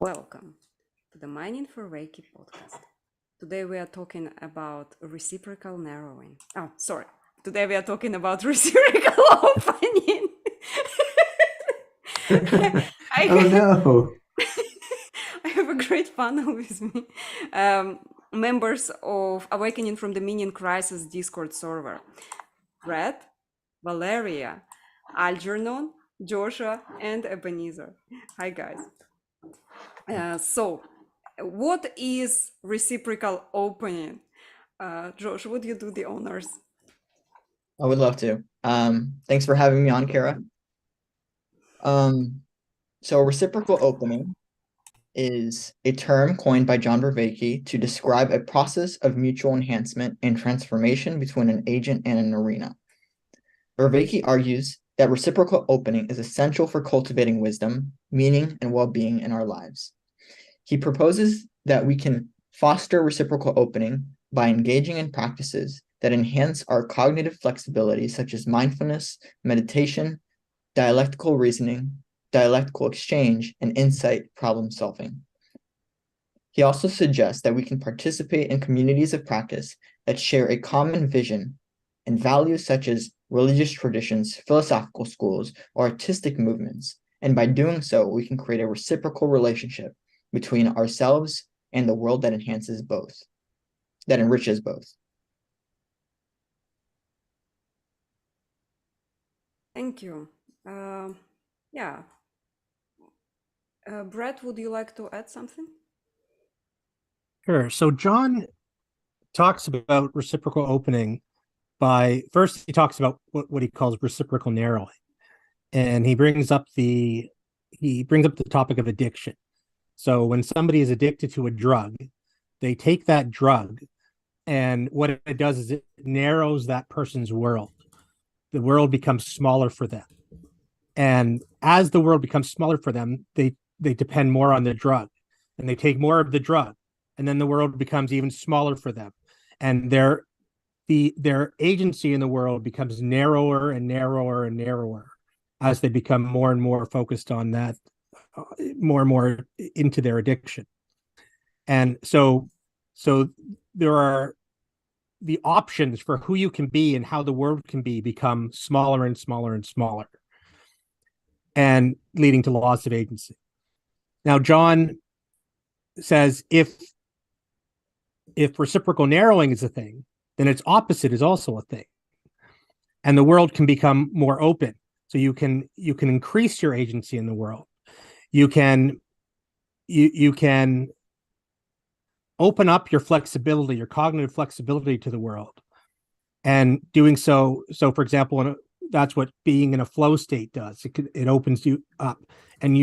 Welcome to the Mining for Reiki podcast. Today we are talking about reciprocal narrowing. Oh, sorry. Today we are talking about reciprocal opening. Oh no. I have a great panel with me. Members of Awakening from the Meaning Crisis Discord server. Brett, Valeria, Algernon, Joshua, and Ebenezer. Hi guys. So, what is reciprocal opening? Josh, would you do the honors? I would love to. Thanks for having me on, Kara. So reciprocal opening is a term coined by John Vervaeke to describe a process of mutual enhancement and transformation between an agent and an arena. Vervaeke argues that reciprocal opening is essential for cultivating wisdom, meaning, and well-being in our lives. He proposes that we can foster reciprocal opening by engaging in practices that enhance our cognitive flexibility, such as mindfulness, meditation, dialectical reasoning, dialectical exchange, and insight problem solving. He also suggests that we can participate in communities of practice that share a common vision and values such as religious traditions, philosophical schools, or artistic movements. And by doing so, we can create a reciprocal relationship between ourselves and the world that enhances both, that enriches both. Thank you. Yeah. Brett, would you like to add something? Sure. So John talks about reciprocal opening by first he talks about what he calls reciprocal narrowing, and he brings up the topic of addiction. So when somebody is addicted to a drug, they take that drug, and what it does is it narrows that person's world. The world becomes smaller for them, and as the world becomes smaller for them, they depend more on the drug, and they take more of the drug, and then the world becomes even smaller for them, and their agency in the world becomes narrower and narrower and narrower as they become more and more focused on that, more and more into their addiction. And so there are the options for who you can be and how the world can be become smaller and smaller and smaller, and leading to loss of agency. Now, John says if reciprocal narrowing is a thing, then its opposite is also a thing, and the world can become more open. So you can increase your agency in the world. You can open up your flexibility, your cognitive flexibility to the world, and doing so. So, for example, that's what being in a flow state does. It opens you up, and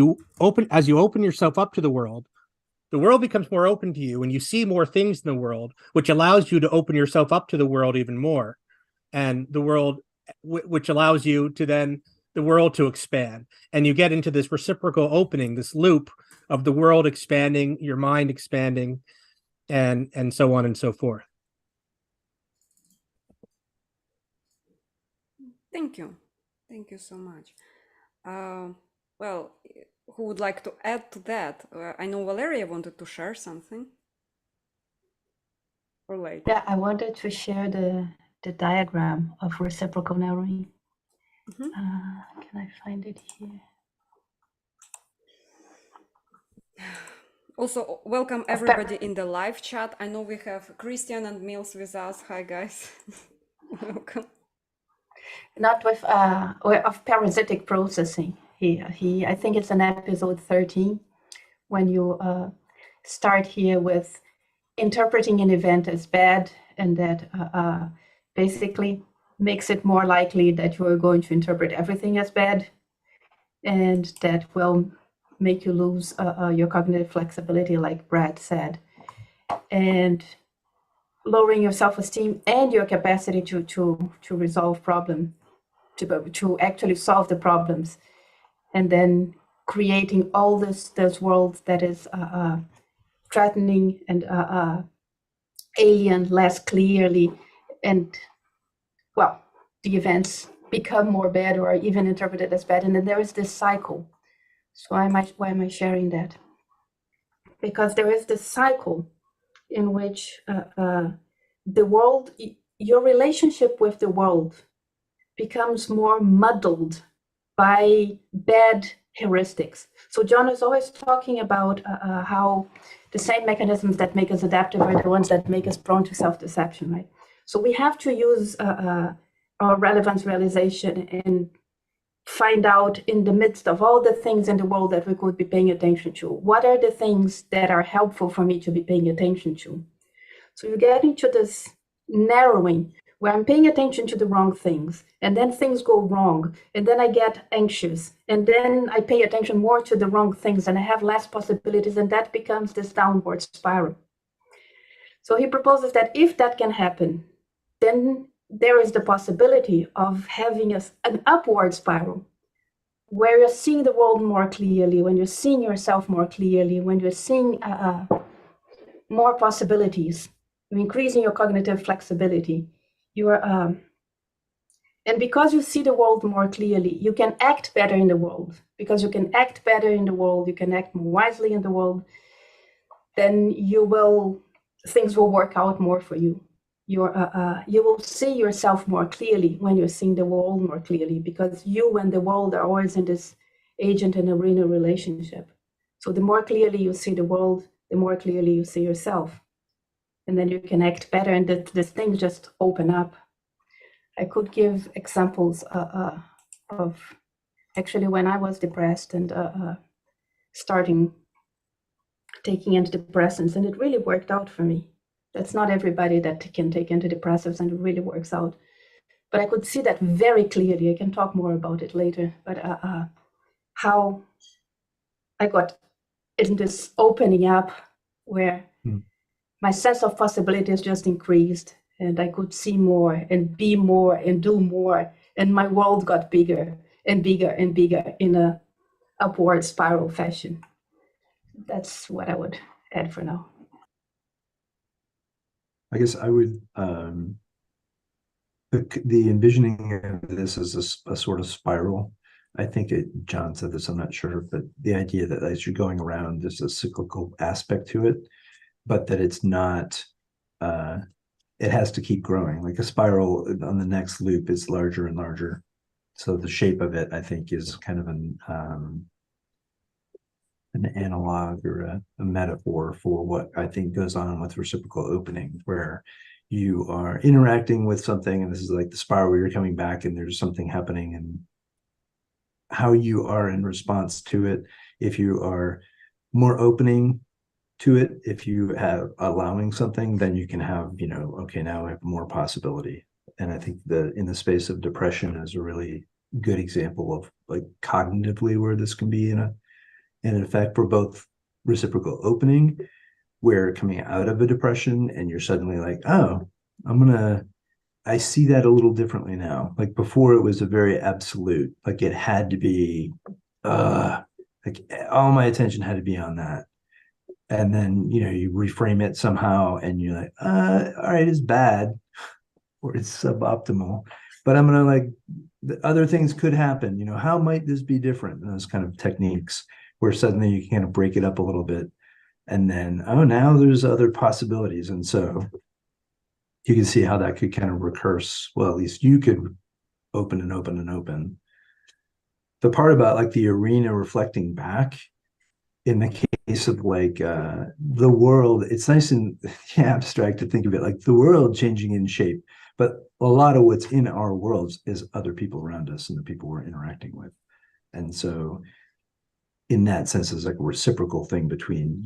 as you open yourself up to the world becomes more open to you, and you see more things in the world, which allows you to open yourself up to the world even more, and the world, which allows you to then the world to expand, and you get into this reciprocal opening, this loop of the world expanding, your mind expanding, and so on and so forth. Thank you so much. Well, who would like to add to that? I know Valeria wanted to share something. Or later. Yeah, I wanted to share the diagram of reciprocal narrowing. Can I find it here? Also, welcome everybody in the live chat. I know we have Christian and Mills with us. Hi, guys. Welcome. Not with of parasitic processing. I think it's an episode 13 when you start here with interpreting an event as bad, and that basically makes it more likely that you are going to interpret everything as bad, and that will make you lose your cognitive flexibility, like Brad said, and lowering your self-esteem and your capacity to resolve problem, to actually solve the problems, and then creating all this world that is threatening and alien less clearly, and well, the events become more bad or even interpreted as bad, and then there is this cycle. So why am I sharing that? because there is this cycle in which the world, your relationship with the world becomes more muddled by bad heuristics. So John is always talking about how the same mechanisms that make us adaptive are the ones that make us prone to self-deception, right? So we have to use our relevance realization and find out, in the midst of all the things in the world that we could be paying attention to, what are the things that are helpful for me to be paying attention to. So you get into this narrowing where I'm paying attention to the wrong things, and then things go wrong, and then I get anxious, and then I pay attention more to the wrong things, and I have less possibilities, and that becomes this downward spiral. So he proposes that if that can happen, then there is the possibility of having an upward spiral, where you're seeing the world more clearly, when you're seeing yourself more clearly, when you're seeing more possibilities, you're increasing your cognitive flexibility. And because you see the world more clearly, you can act better in the world. Because you can act better in the world, you can act more wisely in the world, then things will work out more for you. You will see yourself more clearly when you're seeing the world more clearly, because you and the world are always in this agent and arena relationship. So the more clearly you see the world, the more clearly you see yourself. And then you can act better, and these things just open up. I could give examples of actually when I was depressed and starting taking antidepressants, and it really worked out for me. That's not everybody that can take antidepressants and it really works out. But I could see that very clearly. I can talk more about it later, but how I got in this opening up where my sense of possibilities just increased, and I could see more and be more and do more, and my world got bigger and bigger and bigger in a upward spiral fashion. That's what I would add for now. I guess I would the envisioning of this as a sort of spiral. I think John said this, I'm not sure, but the idea that as you're going around, there's a cyclical aspect to it, but that it's not, it has to keep growing. Like a spiral on the next loop is larger and larger. So the shape of it, I think, is kind of an analog or a metaphor for what I think goes on with reciprocal opening, where you are interacting with something, and this is like the spiral where you're coming back and there's something happening, and how you are in response to it. If you are more opening to it, if you have allowing something, then you can have, okay, now I have more possibility. And I think in the space of depression is a really good example of like cognitively where this can be in effect for both reciprocal opening, where coming out of a depression and you're suddenly like, oh, I see that a little differently now. Like before it was a very absolute, like it had to be, like all my attention had to be on that. And then, you reframe it somehow and you're like, all right, it's bad or it's suboptimal, but I'm going to the other things could happen. How might this be different? And those kind of techniques where suddenly you can kind of break it up a little bit. And then, now there's other possibilities. And so you can see how that could kind of recurse. Well, at least you could open and open and open. The part about the arena reflecting back, in the case of the world, it's nice and abstract to think of it like the world changing in shape, but a lot of what's in our worlds is other people around us and the people we're interacting with. And so in that sense, it's like a reciprocal thing between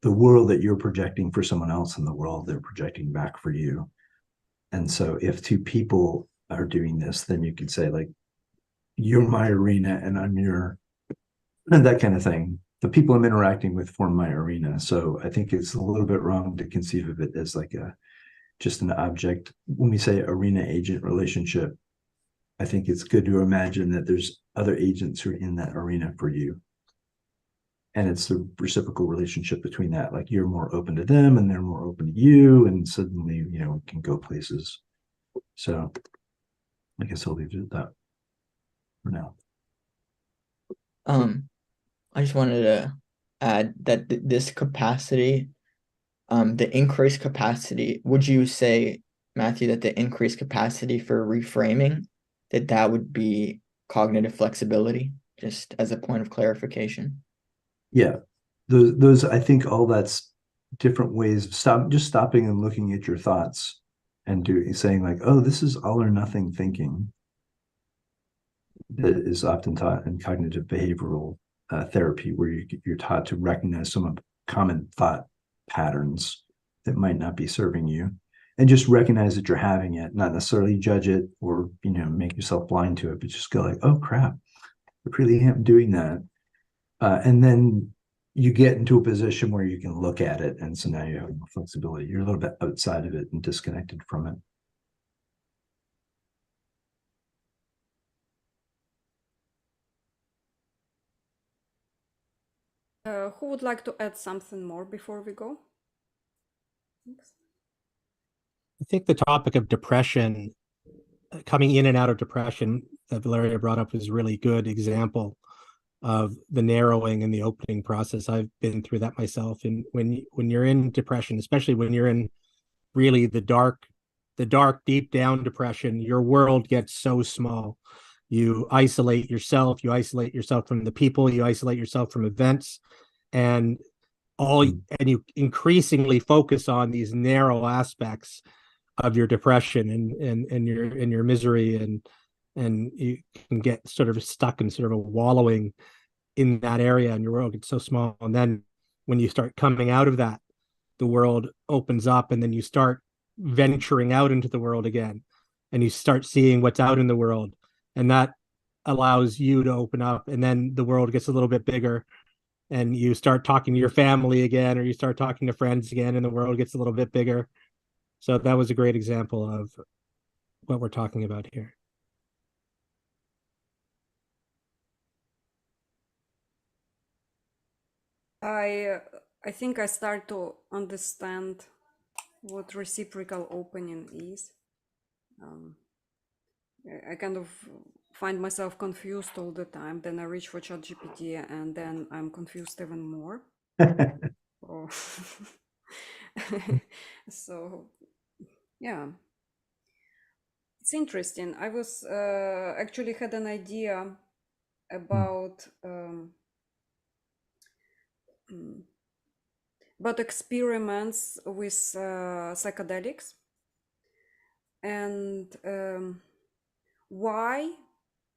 the world that you're projecting for someone else and the world they're projecting back for you. And so if two people are doing this, then you could say you're my arena and I'm and that kind of thing. The people I'm interacting with form my arena. So I think it's a little bit wrong to conceive of it as just an object. When we say arena agent relationship, I think it's good to imagine that there's other agents who are in that arena for you. And it's the reciprocal relationship between that. You're more open to them and they're more open to you. And suddenly, we can go places. So I guess I'll leave it at that for now. I just wanted to add that this capacity, the increased capacity, would you say, Matthew, that the increased capacity for reframing, that would be cognitive flexibility, just as a point of clarification? Yeah, those I think all that's different ways of stopping and looking at your thoughts and saying like, oh, this is all or nothing thinking that is often taught in cognitive behavioral therapy, where you're taught to recognize some common thought patterns that might not be serving you, and just recognize that you're having it, not necessarily judge it or make yourself blind to it, but just go like, oh crap, I really am doing that. And then you get into a position where you can look at it, and so now you have more flexibility. You're a little bit outside of it and disconnected from it. Who would like to add something more before we go? Thanks. I think the topic of depression, coming in and out of depression, that Valeria brought up is a really good example of the narrowing and the opening process. I've been through that myself. And when you're in depression, especially when you're in really the dark, deep down depression, your world gets so small. You isolate yourself from the people, you isolate yourself from events, and you increasingly focus on these narrow aspects of your depression and your misery, and you can get sort of stuck in sort of a wallowing in that area, and your world gets so small. And then when you start coming out of that, the world opens up, and then you start venturing out into the world again, and you start seeing what's out in the world, and that allows you to open up, and then the world gets a little bit bigger, and you start talking to your family again, or you start talking to friends again, and the world gets a little bit bigger. So that was a great example of what we're talking about here. I think I start to understand what reciprocal opening is. I kind of find myself confused all the time. Then I reach for ChatGPT, and then I'm confused even more. Oh. So, yeah, it's interesting. I was actually had an idea about experiments with psychedelics, and why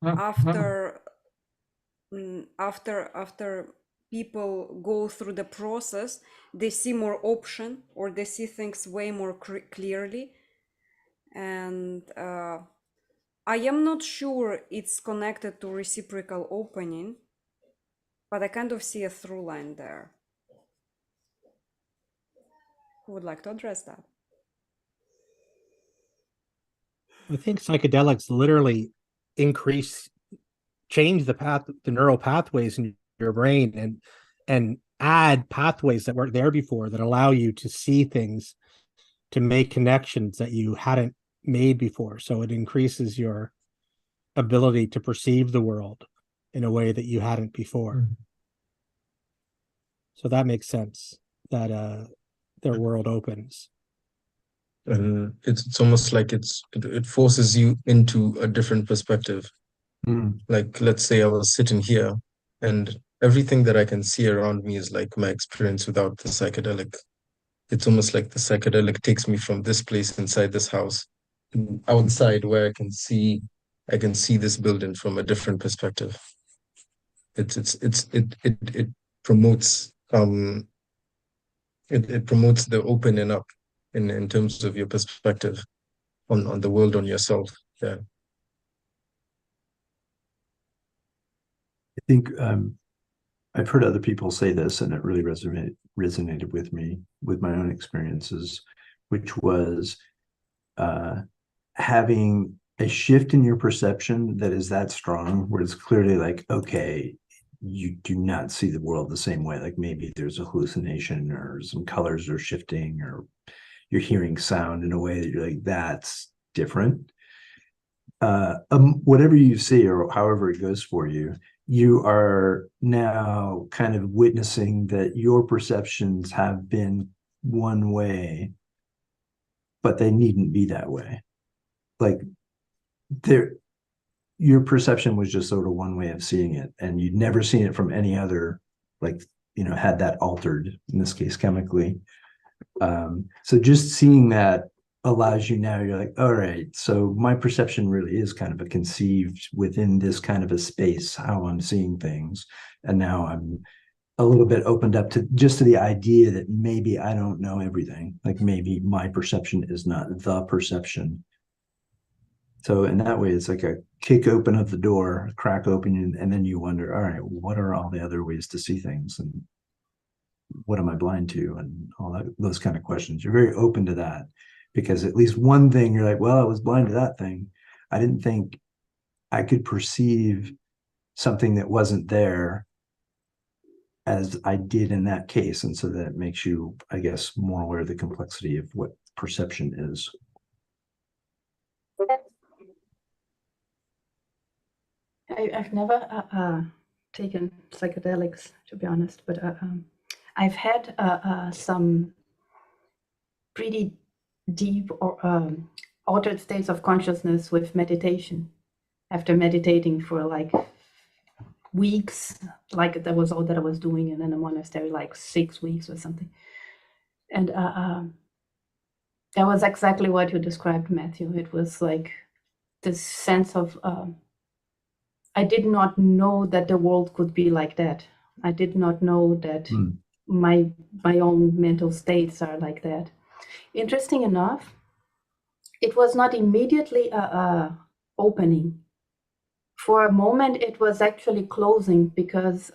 after people go through the process, they see more option, or they see things way more clearly. And I am not sure it's connected to reciprocal opening, but I kind of see a through line there. Who would like to address that? I think psychedelics literally change the neural pathways in your brain, and add pathways that weren't there before, that allow you to see things, to make connections that you hadn't made before. So it increases your ability to perceive the world in a way that you hadn't before. So that makes sense, that their world opens. And it's almost like it forces you into a different perspective. Like, let's say I was sitting here, and everything that I can see around me is like my experience without the psychedelic. It's almost like the psychedelic takes me from this place inside this house outside, where I can see this building from a different perspective. It promotes it promotes the opening up in terms of your perspective on the world, on yourself. Yeah. I think I've heard other people say this, and it really resonated with me, with my own experiences, which was having a shift in your perception that is that strong, where it's clearly like, okay, you do not see the world the same way. Like maybe there's a hallucination, or some colors are shifting, or you're hearing sound in a way that you're like, that's different. Whatever you see, or however it goes for you, you are now kind of witnessing that your perceptions have been one way, but they needn't be that way. Like your perception was just sort of one way of seeing it, and you'd never seen it from any other, like, had that altered, in this case, chemically. So just seeing that allows you, now you're like, all right, so my perception really is kind of a conceived within this kind of a space, how I'm seeing things. And now I'm a little bit opened up to the idea that maybe I don't know everything. Like maybe my perception is not the perception. So in that way, it's like a kick open of the door, crack open, and then you wonder, all right, what are all the other ways to see things? And what am I blind to? And all that, those kind of questions. You're very open to that, because at least one thing you're like, well, I was blind to that thing. I didn't think I could perceive something that wasn't there as I did in that case. And so that makes you, I guess, more aware of the complexity of what perception is. I've never taken psychedelics, to be honest, but I've had some pretty deep or altered states of consciousness with meditation. After meditating for like weeks, like that was all that I was doing in a monastery, like 6 weeks or something. And that was exactly what you described, Matthew. It was like this sense of I did not know that the world could be like that. I did not know that my own mental states are like that. Interesting enough, it was not immediately opening. For a moment, it was actually closing, because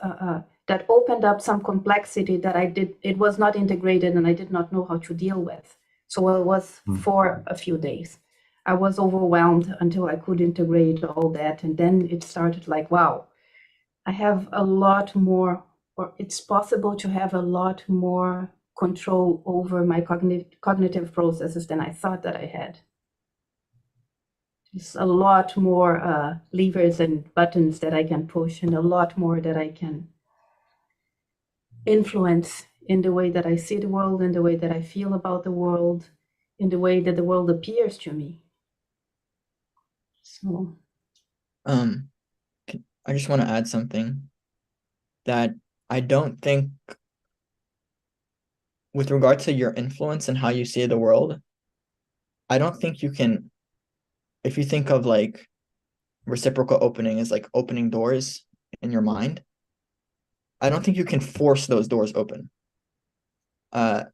that opened up some complexity that it was not integrated, and I did not know how to deal with. So it was for a few days. I was overwhelmed until I could integrate all that. And then it started like, wow, I have a lot more, or it's possible to have a lot more control over my cognitive processes than I thought that I had. There's a lot more levers and buttons that I can push, and a lot more that I can influence in the way that I see the world, in the way that I feel about the world, in the way that the world appears to me. So, I just want to add something that I don't think, with regard to your influence and how you see the world, I don't think you can, if you think of like reciprocal opening as like opening doors in your mind, I don't think you can force those doors open. I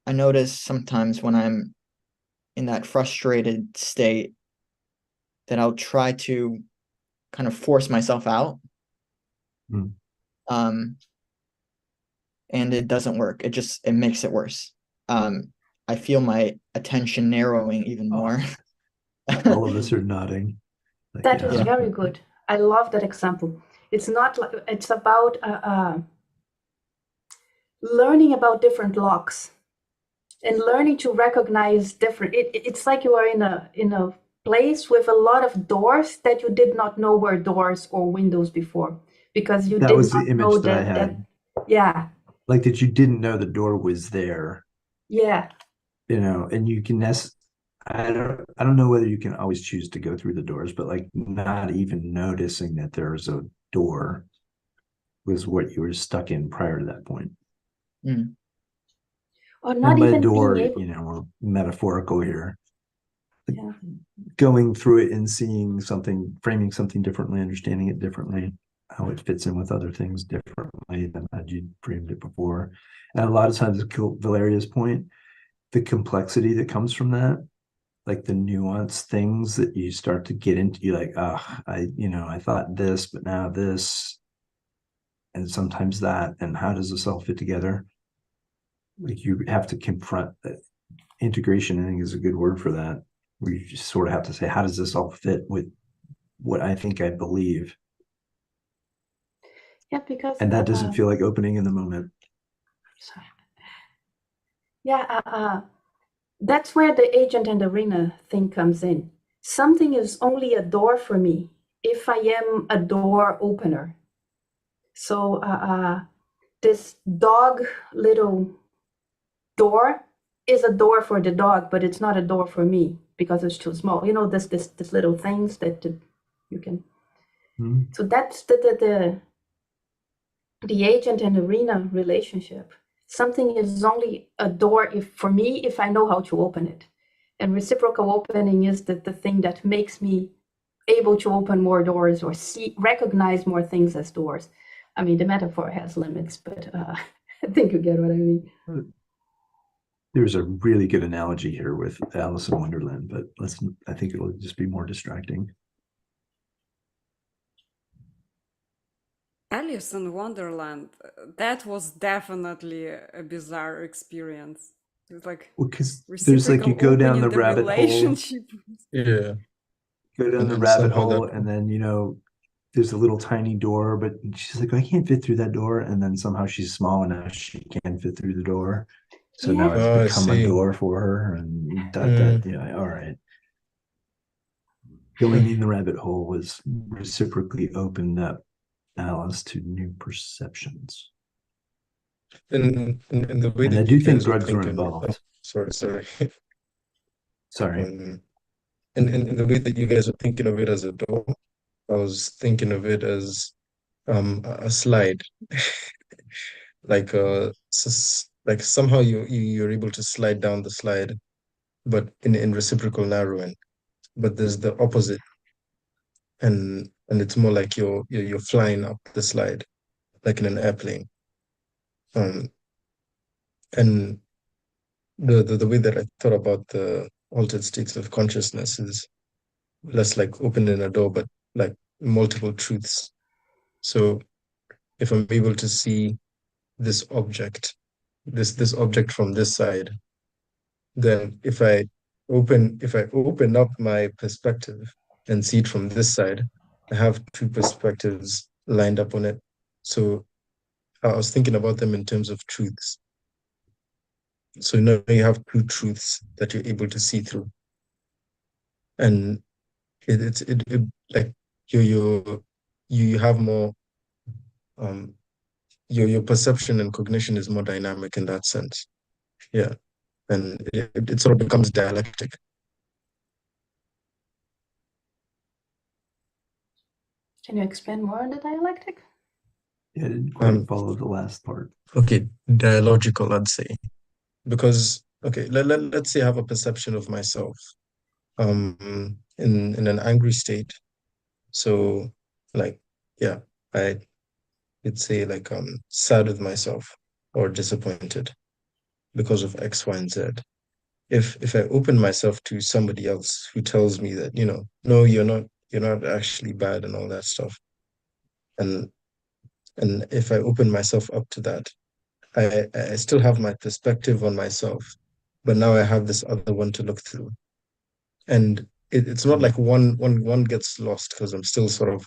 notice sometimes when I'm in that frustrated state that I'll try to kind of force myself out. And it doesn't work. It makes it worse. I feel my attention narrowing even more. All of us are nodding. Like, that is very good. I love that example. It's not like, it's about learning about different locks and learning to recognize different. It's like you are in a place with a lot of doors that you did not know were doors or windows before, because you that did was not the image know that I had. Yeah. Like that you didn't know the door was there. Yeah. And you can I don't know whether you can always choose to go through the doors, but like not even noticing that there's a door was what you were stuck in prior to that point. Or not and by even door, being able. We're metaphorical here. Yeah. Going through it and seeing something, framing something differently, understanding it differently, how it fits in with other things differently than had you framed it before. And a lot of times, to Valeria's point, the complexity that comes from that, like the nuanced things that you start to get into, you're like, I thought this, but now this, and sometimes that, and how does this all fit together? Like you have to confront that. Integration, I think, is a good word for that, where you just sort of have to say, how does this all fit with what I think I believe? Yeah, because and that doesn't feel like opening in the moment. Yeah, that's where the agent and arena thing comes in. Something is only a door for me if I am a door opener. So this dog little door is a door for the dog, but it's not a door for me because it's too small. You know, this little things that you can. Mhm. So that's the agent and arena relationship. Something is only a door for me if I know how to open it. And reciprocal opening is the thing that makes me able to open more doors or recognize more things as doors. I mean, the metaphor has limits, but I think you get what I mean. There's a really good analogy here with Alice in Wonderland, but I think it'll just be more distracting. Alice in Wonderland, that was definitely a bizarre experience. It's like Well, because there's like you reciprocal go down opening the the rabbit hole, relationship. Yeah. go down the And rabbit somehow hole, that and then there's a little tiny door, but she's like, I can't fit through that door, and then somehow she's small enough she can fit through the door. So now it's Yeah. I become a see. door for her, and Mm. yeah, all right. Going in the rabbit hole was reciprocally opened up Alice to new perceptions. In the way And I that do you think guys are drugs were thinking, oh, involved. sorry. Sorry. In the way that you guys are thinking of it as a door, I was thinking of it as a slide. Like like somehow you're able to slide down the slide, but in reciprocal narrowing. But there's the opposite, and it's more like you're flying up the slide, like in an airplane. Um, and the way that I thought about the altered states of consciousness is less like opening a door, but like multiple truths. So if I'm able to see this object, this object from this side, then if I open up my perspective and see it from this side, I have two perspectives lined up on it. So I was thinking about them in terms of truths. So now you have two truths that you're able to see through. And it like you have more your perception and cognition is more dynamic in that sense. Yeah. And it sort of becomes dialectic. Can you expand more on the dialectic? Yeah, I didn't quite Um, follow the last part. okay, dialogical, I'd say. Because okay, let's say I have a perception of myself in an angry state. So like yeah, I would say like sad with myself or disappointed because of X, Y, and Z. If I open myself to somebody else who tells me that, no, you're not actually bad and all that stuff. And if I open myself up to that, I still have my perspective on myself, but now I have this other one to look through. And it's not like one gets lost because I'm still sort of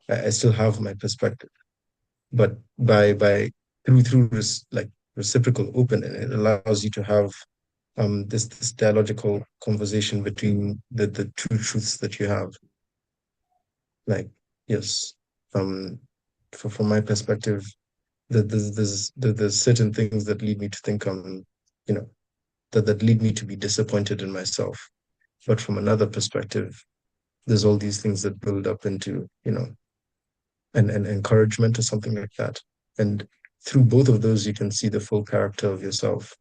I still have my perspective. But by through like reciprocal opening, it allows you to have this dialogical conversation between the two truths that you have. Like, yes, um, from my perspective, there's certain things that lead me to think you know, that lead me to be disappointed in myself. But from another perspective, there's all these things that build up into, an encouragement or something like that. And through both of those, you can see the full character of yourself.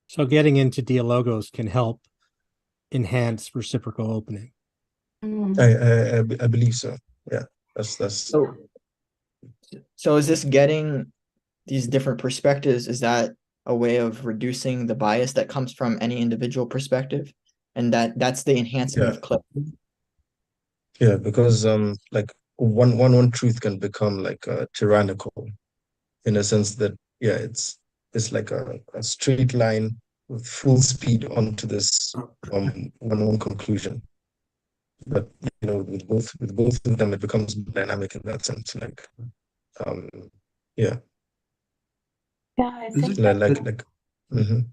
So getting into dialogos can help enhance reciprocal opening. I believe so. Yeah, that's So is this getting these different perspectives? Is that a way of reducing the bias that comes from any individual perspective? And that's the enhancement yeah, of clarity? yeah, because like one truth can become like tyrannical in a sense that yeah, it's like a straight line with full speed onto this one conclusion. But with both of them, it becomes dynamic in that sense. Like um, yeah, Yeah, I Is think it that like mhm.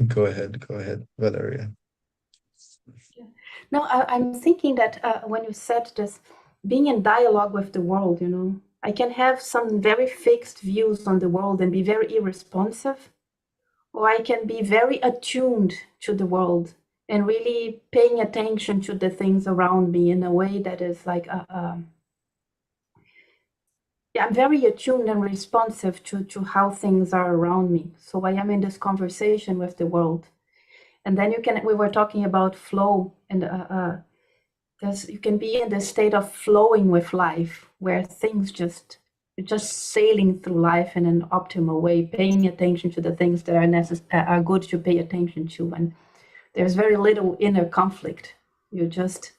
Go ahead, Valeria. No, I'm thinking that when you said this, being in dialogue with the world, I can have some very fixed views on the world and be very irresponsive, or I can be very attuned to the world and really paying attention to the things around me in a way that is like yeah, I'm very attuned and responsive to how things are around me. So I am in this conversation with the world. And then we were talking about flow, and you can be in the state of flowing with life, where you're just sailing through life in an optimal way, paying attention to the things that are good to pay attention to. And there's very little inner conflict. You're just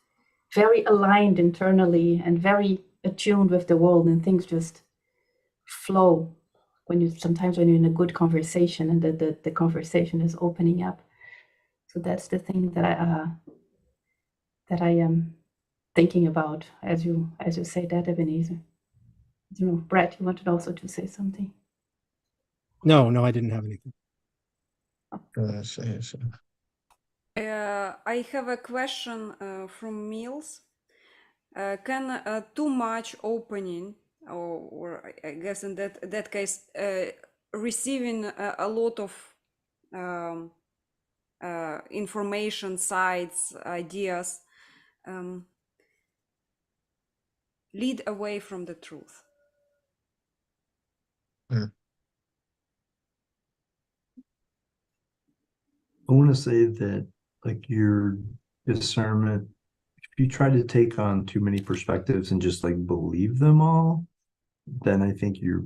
very aligned internally and very attuned with the world, and things just flow sometimes when you're in a good conversation and the conversation is opening up. So that's the thing that I am thinking about as you say that, Ebenezer. Brett, you wanted also to say something? No, I didn't have anything. Sure. I have a question from Mills. Can too much opening, or I guess in that case, receiving a lot of information, sites, ideas, lead away from the truth? I want to say that, like, your discernment, if you try to take on too many perspectives and just like believe them all, then I think you're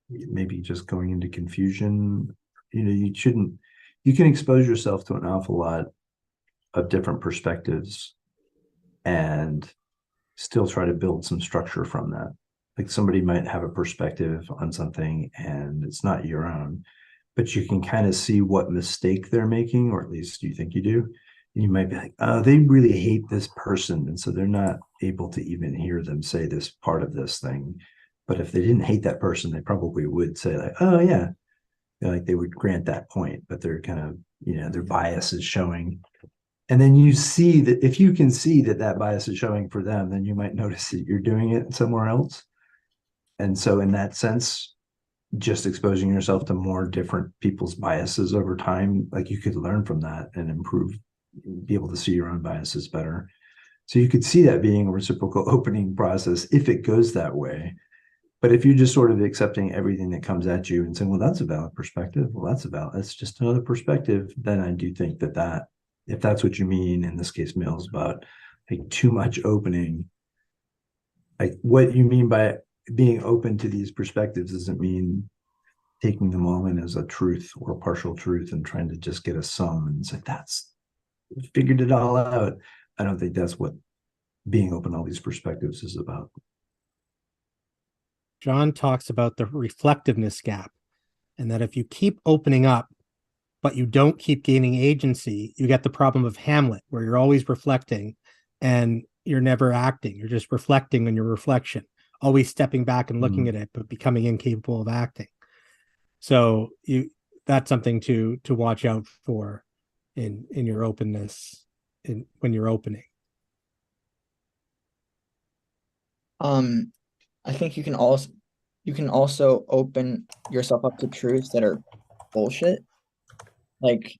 maybe just going into confusion. You shouldn't, you can expose yourself to an awful lot of different perspectives and still try to build some structure from that. Like, somebody might have a perspective on something and it's not your own, but you can kind of see what mistake they're making, or at least you think you do. And you might be like, oh, they really hate this person, and so they're not able to even hear them say this part of this thing. But if they didn't hate that person, they probably would say, like, oh yeah, like they would grant that point, but they're kind of, their bias is showing. And then you see that if you can see that that bias is showing for them, then you might notice that you're doing it somewhere else. And so in that sense, just exposing yourself to more different people's biases over time, like, you could learn from that and improve, be able to see your own biases better. So you could see that being a reciprocal opening process if it goes that way. But if you're just sort of accepting everything that comes at you and saying, well, that's a valid perspective, that's just another perspective, then I do think that if that's what you mean, in this case, Mills, about like too much opening, like what you mean by being open to these perspectives doesn't mean taking them all in as a truth or a partial truth and trying to just get a sum and say, that's figured it all out. I don't think that's what being open to all these perspectives is about. John talks about the reflectiveness gap, and that if you keep opening up, but you don't keep gaining agency, you get the problem of Hamlet, where you're always reflecting and you're never acting. You're just reflecting on your reflection, always stepping back and looking at it, but becoming incapable of acting. So that's something to watch out for in your openness when you're opening. I think you can also open yourself up to truths that are bullshit. Like,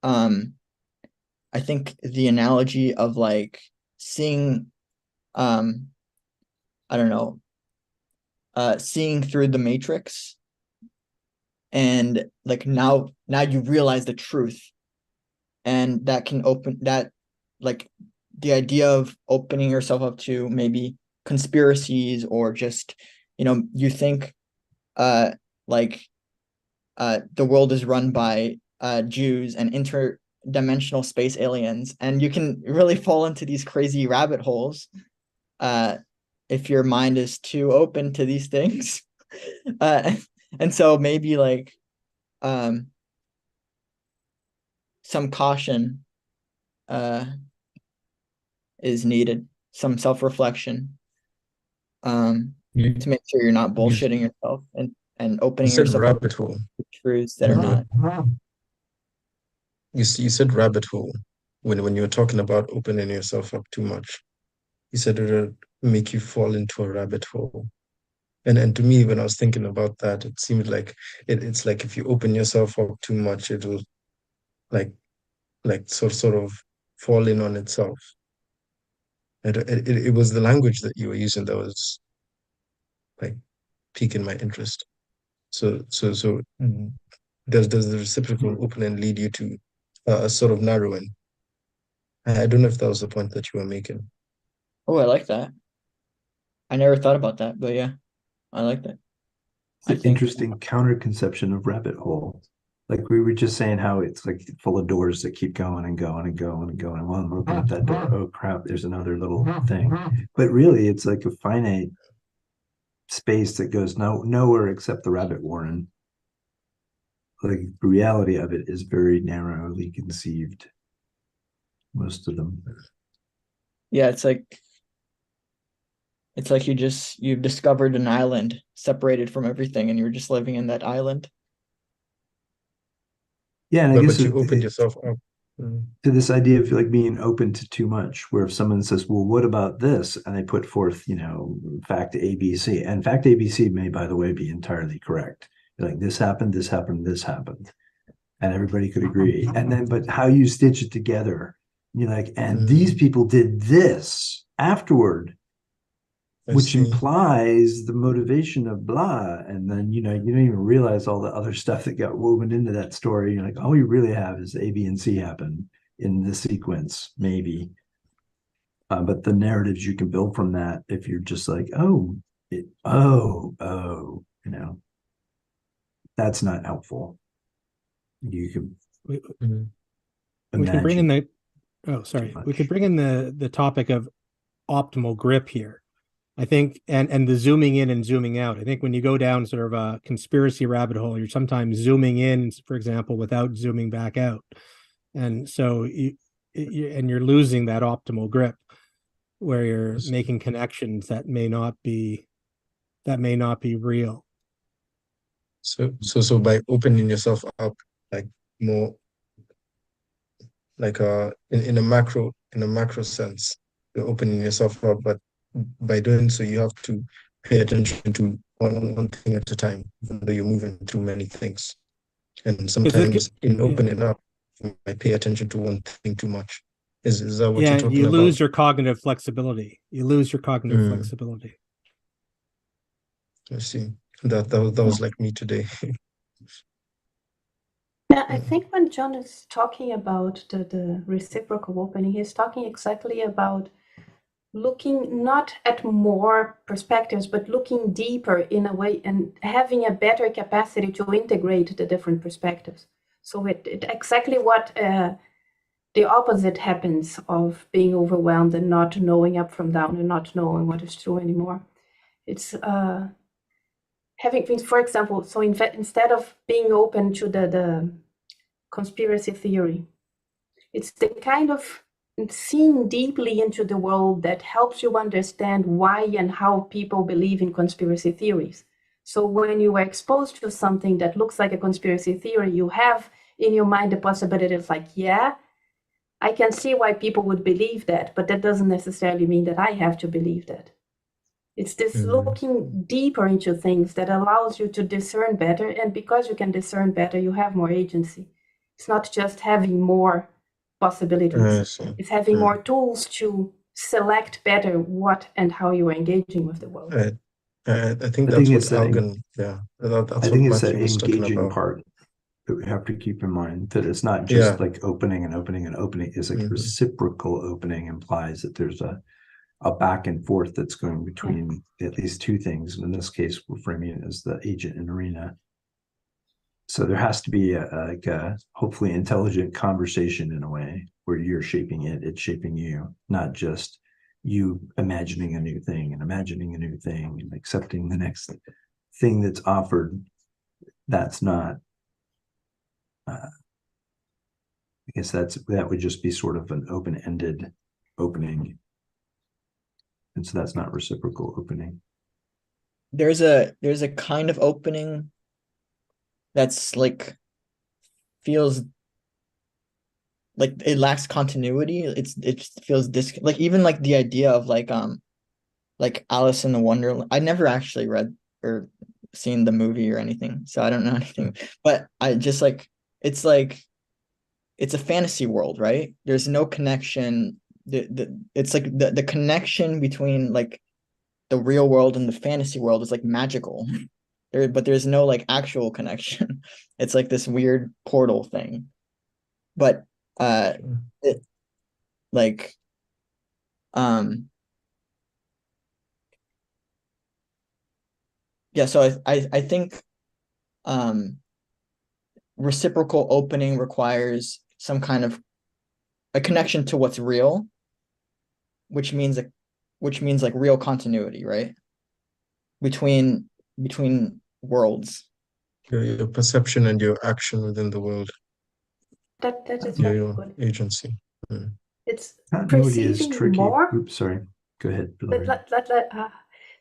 I think the analogy of like seeing, I don't know, seeing through the matrix, and like now you realize the truth, and that can open that, like, the idea of opening yourself up to maybe conspiracies, or just, you think like the world is run by Jews and interdimensional space aliens, and you can really fall into these crazy rabbit holes if your mind is too open to these things. And so maybe like some caution is needed, some self-reflection, to make sure you're not bullshitting yourself and opening yourself rabbit hole. to truths that are not. You said rabbit hole. when you were talking about opening yourself up too much, you said it would make you fall into a rabbit hole. And to me, when I was thinking about that, it seemed like it's like if you open yourself up too much, it'll like sort of fall in on itself. It was the language that you were using that was like piquing my interest. So does the reciprocal opening lead you to a sort of narrowing? I don't know if that was the point that you were making. Oh, I like that. I never thought about that, but yeah, I like that. It's an I think interesting counter conception of rabbit hole. Like we were just saying how it's like full of doors that keep going and going and going and going. Well, I'm opening up that door. Oh crap, there's another little thing. But really it's like a finite space that goes nowhere except the rabbit warren. Like the reality of it is very narrowly conceived. Most of them. yeah, it's like you've discovered an island separated from everything, and you're just living in that island. Yeah, and I guess But you opened yourself up. Mm. to this idea of like being open to too much, where if someone says, well, what about this? And they put forth, fact ABC. And fact ABC may, by the way, be entirely correct. Like this happened, this happened, this happened. And everybody could agree. And then, but how you stitch it together, you're like, and these people did this afterward, which implies the motivation of blah. And then, you don't even realize all the other stuff that got woven into that story. You're like, all you really have is A, B, and C happen in this sequence, maybe. But the narratives you can build from that, if you're just like, that's not helpful. You can We can bring in we could bring in the topic of optimal grip here. I think, and the zooming in and zooming out. I think when you go down sort of a conspiracy rabbit hole, you're sometimes zooming in, for example, without zooming back out. And so you're losing that optimal grip where you're making connections that may not be real. So by opening yourself up, like more like in a macro sense, you're opening yourself up, but by doing so you have to pay attention to one thing at a time, even though you're moving through many things. And sometimes in opening up, you might pay attention to one thing too much. Is that what you're talking about? You lose your cognitive flexibility. Flexibility. I see. That was like me today. Yeah, I think when John is talking about the reciprocal opening, he's talking exactly about looking not at more perspectives, but looking deeper in a way and having a better capacity to integrate the different perspectives. So it exactly what the opposite happens of being overwhelmed and not knowing up from down and not knowing what is true anymore. It's having things, for example, so instead of being open to the conspiracy theory, it's the kind of seeing deeply into the world that helps you understand why and how people believe in conspiracy theories. So when you are exposed to something that looks like a conspiracy theory, you have in your mind the possibility of like, yeah, I can see why people would believe that, but that doesn't necessarily mean that I have to believe that. It's this looking deeper into things that allows you to discern better. And because you can discern better, you have more agency. It's not just having more possibilities. It's having more tools to select better what and how you are engaging with the world. I think that's what Algan, that's I think what it's Matthew the was talking engaging about. part that we have to keep in mind, that it's not just like opening and opening and opening. It's like reciprocal opening implies that there's a back and forth that's going between at least two things. And in this case, we're framing it as the agent and arena. So there has to be a hopefully intelligent conversation in a way where you're shaping it, it's shaping you, not just you imagining a new thing and accepting the next thing that's offered. That's not, I guess that would just be sort of an open-ended opening. And so that's not reciprocal opening. There's a kind of opening that's like feels like it lacks continuity. It feels like even like the idea of like Alice in the Wonderland. I never actually read or seen the movie or anything, so I don't know anything. But I just it's like it's a fantasy world, right? There's no connection. It's like the connection between like the real world and the fantasy world is like magical. But there's no like actual connection. It's like this weird portal thing. But it like yeah, so I think reciprocal opening requires some kind of a connection to what's real, which means like real continuity, right? Between worlds. Your perception and your action within the world, That is very your good. agency. It's Continuity is perceiving tricky. more. Oops, sorry. Go ahead.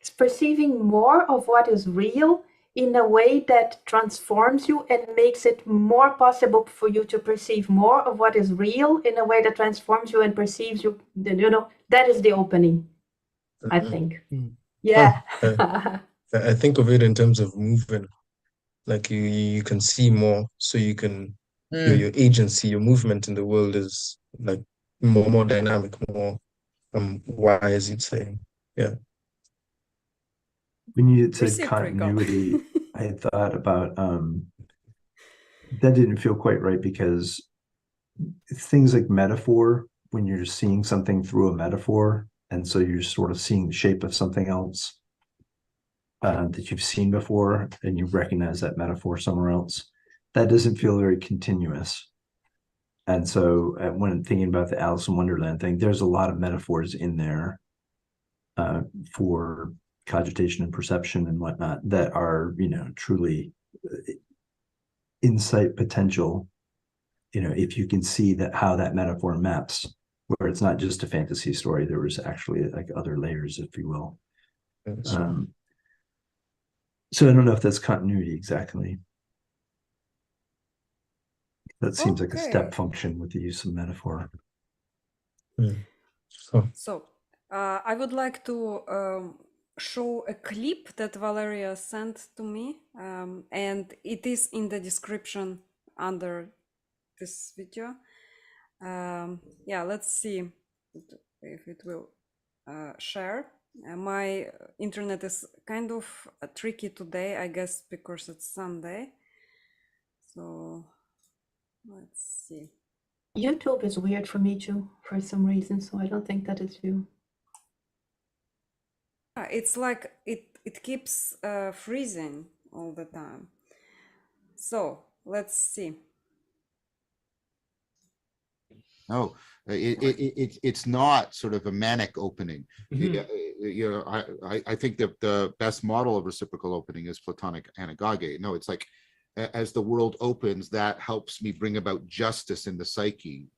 It's perceiving more of what is real in a way that transforms you and makes it more possible for you to perceive more of what is real in a way that transforms you and perceives you. That is the opening, I think. Yeah. I think of it in terms of movement. Like you can see more, so you can your agency, your movement in the world is like more dynamic, more wise, you'd say. Yeah. When you said Reciprocal. continuity, I thought about that didn't feel quite right because things like metaphor, when you're seeing something through a metaphor, and so you're sort of seeing the shape of something else that you've seen before, and you recognize that metaphor somewhere else, that doesn't feel very continuous. And so when thinking about the Alice in Wonderland thing, there's a lot of metaphors in there for cogitation and perception and whatnot that are, truly insight potential, if you can see that how that metaphor maps, where it's not just a fantasy story, there was actually like other layers, if you will. So I don't know if that's continuity exactly. That seems like a step function with the use of metaphor. So I would like to show a clip that Valeria sent to me, and it is in the description under this video. Yeah, let's see if it will share. My internet is kind of tricky today, I guess, because it's Sunday. So let's see. YouTube is weird for me too, for some reason, so I don't think that is you. It's like it keeps freezing all the time. So let's see. No, it's not sort of a manic opening. I think that the best model of reciprocal opening is Platonic anagoge. No, it's like as the world opens, that helps me bring about justice in the psyche.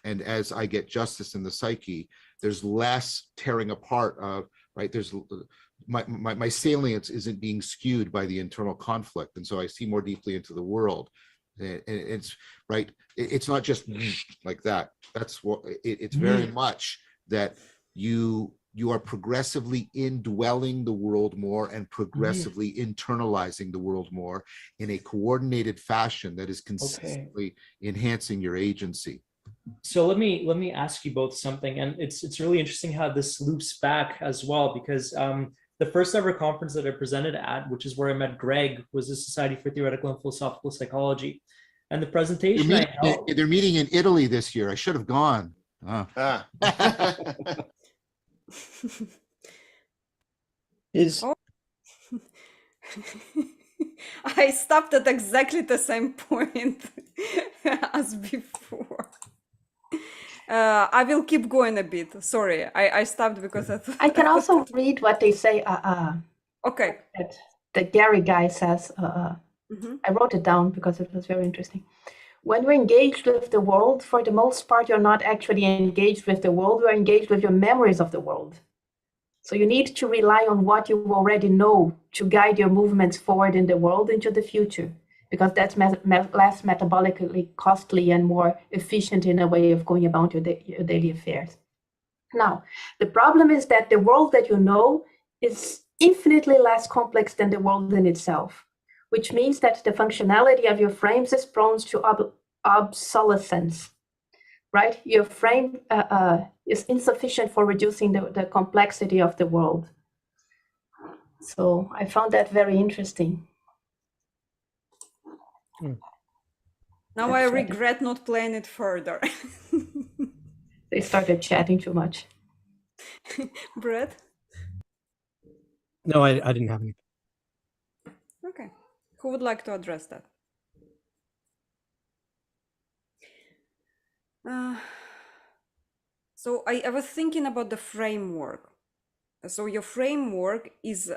And as I get justice in the psyche, there's less tearing apart of, right? There's my salience isn't being skewed by the internal conflict. And so I see more deeply into the world. And it's right. It's not just like that. That's what it's very much that you are progressively indwelling the world more and progressively internalizing the world more in a coordinated fashion that is consistently enhancing your agency. So let me ask you both something, and it's really interesting how this loops back as well, because the first ever conference that I presented at, which is where I met Greg, was the Society for Theoretical and Philosophical Psychology. And the presentation they're meeting in Italy this year. I should have gone. I stopped at exactly the same point as before. I will keep going a bit. Sorry, I stopped because I can also read what they say. Okay. That Gary guy says. I wrote it down because it was very interesting. When you're engaged with the world, for the most part, you're not actually engaged with the world. You're engaged with your memories of the world. So you need to rely on what you already know to guide your movements forward in the world into the future. because that's less metabolically costly and more efficient in a way of going about your daily affairs. Now, the problem is that the world that you know is infinitely less complex than the world in itself, which means that the functionality of your frames is prone to obsolescence, right? Your frame is insufficient for reducing the complexity of the world. So I found that very interesting. Now I regret not playing it further. They started chatting too much. Brett? No, I didn't have any. Okay. Who would like to address that? So I was thinking about the framework. So your framework is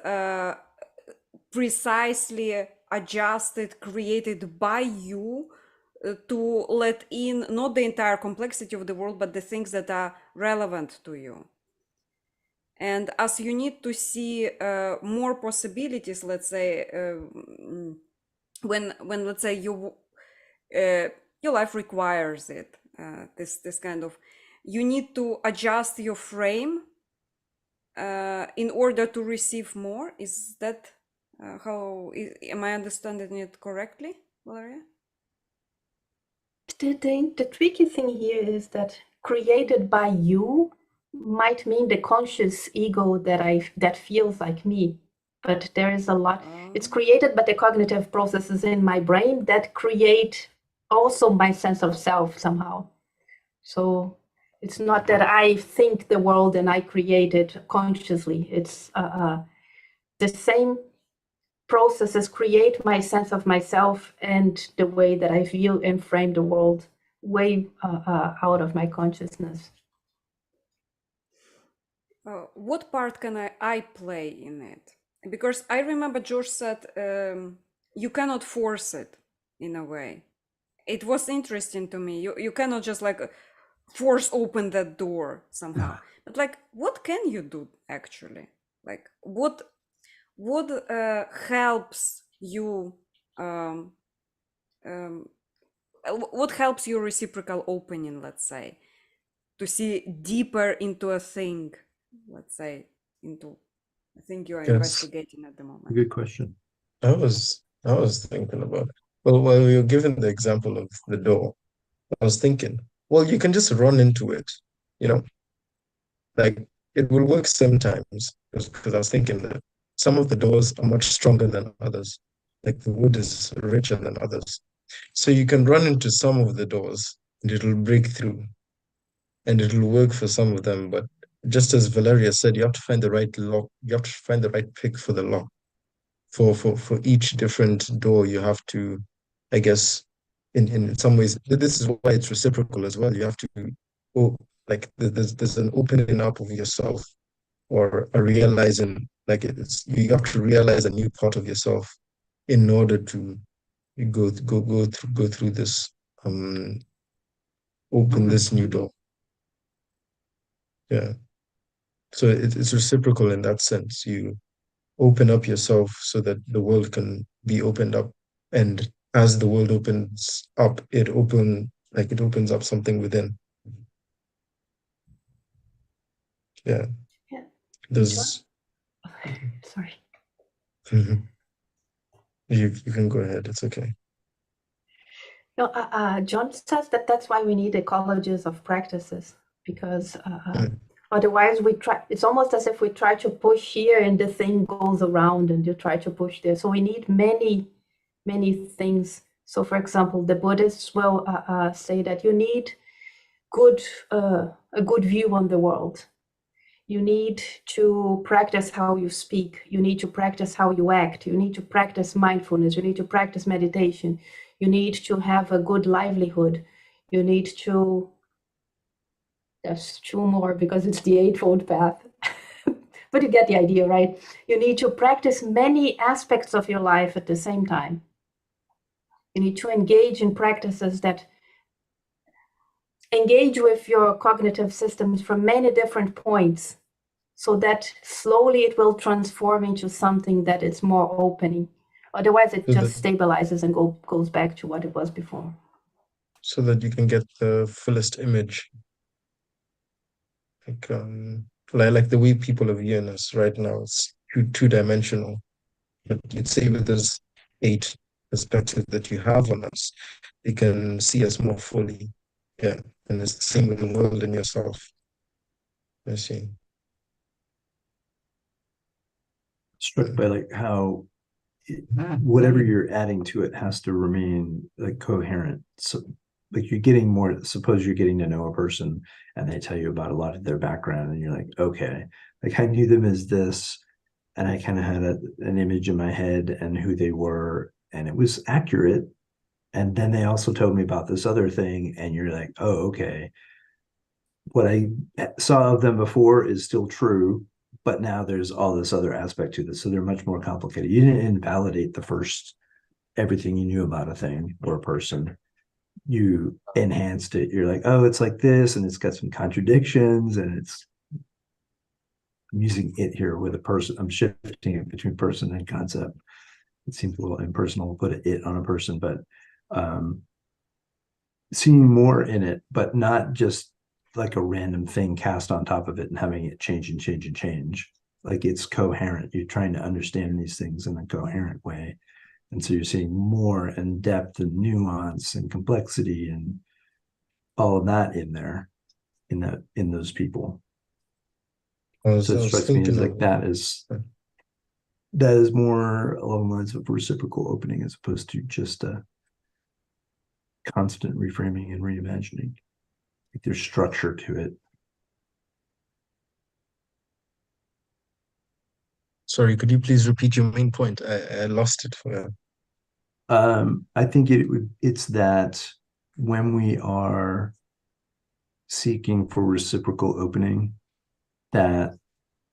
precisely adjusted, created by you to let in not the entire complexity of the world, but the things that are relevant to you. And as you need to see more possibilities, let's say, when let's say your life requires it, this kind of, you need to adjust your frame in order to receive more. Is that am I understanding it correctly, Valeria? The tricky thing here is that created by you might mean the conscious ego that feels like me, but there is a lot. It's created by the cognitive processes in my brain that create also my sense of self somehow. So it's not that I think the world and I create it consciously. It's the same processes create my sense of myself and the way that I view and frame the world way out of my consciousness. What part can I play in it? Because I remember George said you cannot force it in a way. It was interesting to me. You cannot just like force open that door somehow. But like, what can you do actually? Like, what helps you? What helps your reciprocal opening? Let's say, to see deeper into a thing. Let's say into a thing you are investigating at the moment. Good question. I was thinking about it. Well, while we were given the example of the door, I was thinking, well, you can just run into it, you know, like it will work sometimes because I was thinking that some of the doors are much stronger than others. Like the wood is richer than others. So you can run into some of the doors and it'll break through and it'll work for some of them. But just as Valeria said, you have to find the right lock. You have to find the right pick for the lock. For each different door, you have to, I guess, in some ways, this is why it's reciprocal as well. You have to, like there's an opening up of yourself or a realizing, like you have to realize a new part of yourself in order to go through this open this new door. Yeah. So it's reciprocal in that sense. You open up yourself so that the world can be opened up. And as the world opens up, it opens up something within. Yeah. Yeah. There's Sorry. You can go ahead. It's okay. No, John says that that's why we need ecologies of practices, because otherwise we try. It's almost as if we try to push here and the thing goes around, and you try to push there. So we need many things. So, for example, the Buddhists will say that you need a good view on the world. You need to practice how you speak. You need to practice how you act. You need to practice mindfulness. You need to practice meditation. You need to have a good livelihood. You need to, there's two more because it's the Eightfold Path. But you get the idea, right? You need to practice many aspects of your life at the same time. You need to engage in practices that engage with your cognitive systems from many different points, so that slowly it will transform into something that is more opening. Otherwise, it So just that stabilizes and goes back to what it was before. so that you can get the fullest image. Like like the way people are viewing us right now, it's two-dimensional. But you'd say with this 8 perspective that you have on us, you can see us more fully. Yeah. And it's the same with the world and yourself. I see. Struck by like how whatever you're adding to it has to remain like coherent. So like you're getting more, suppose you're getting to know a person and they tell you about a lot of their background and you're like, okay, like I knew them as this and I kind of had an image in my head and who they were and it was accurate. And then they also told me about this other thing and you're like, oh, okay. What I saw of them before is still true, but now there's all this other aspect to this. So they're much more complicated. You didn't invalidate the first everything you knew about a thing or a person. You enhanced it. You're like, oh, it's like this, and it's got some contradictions, and it's I'm using it here with a person. I'm shifting it between person and concept. It seems a little impersonal to put it on a person, but seeing more in it, but not just like a random thing cast on top of it and having it change and change and change. Like it's coherent. You're trying to understand these things in a coherent way. And so you're seeing more and depth and nuance and complexity and all of that in there, in those people. I So was it strikes me thinking as like of that is more along the lines of reciprocal opening as opposed to just a constant reframing and reimagining. Like there's structure to it. Sorry, could you please repeat your main point? I lost it for you. I think it's that when we are seeking for reciprocal opening, that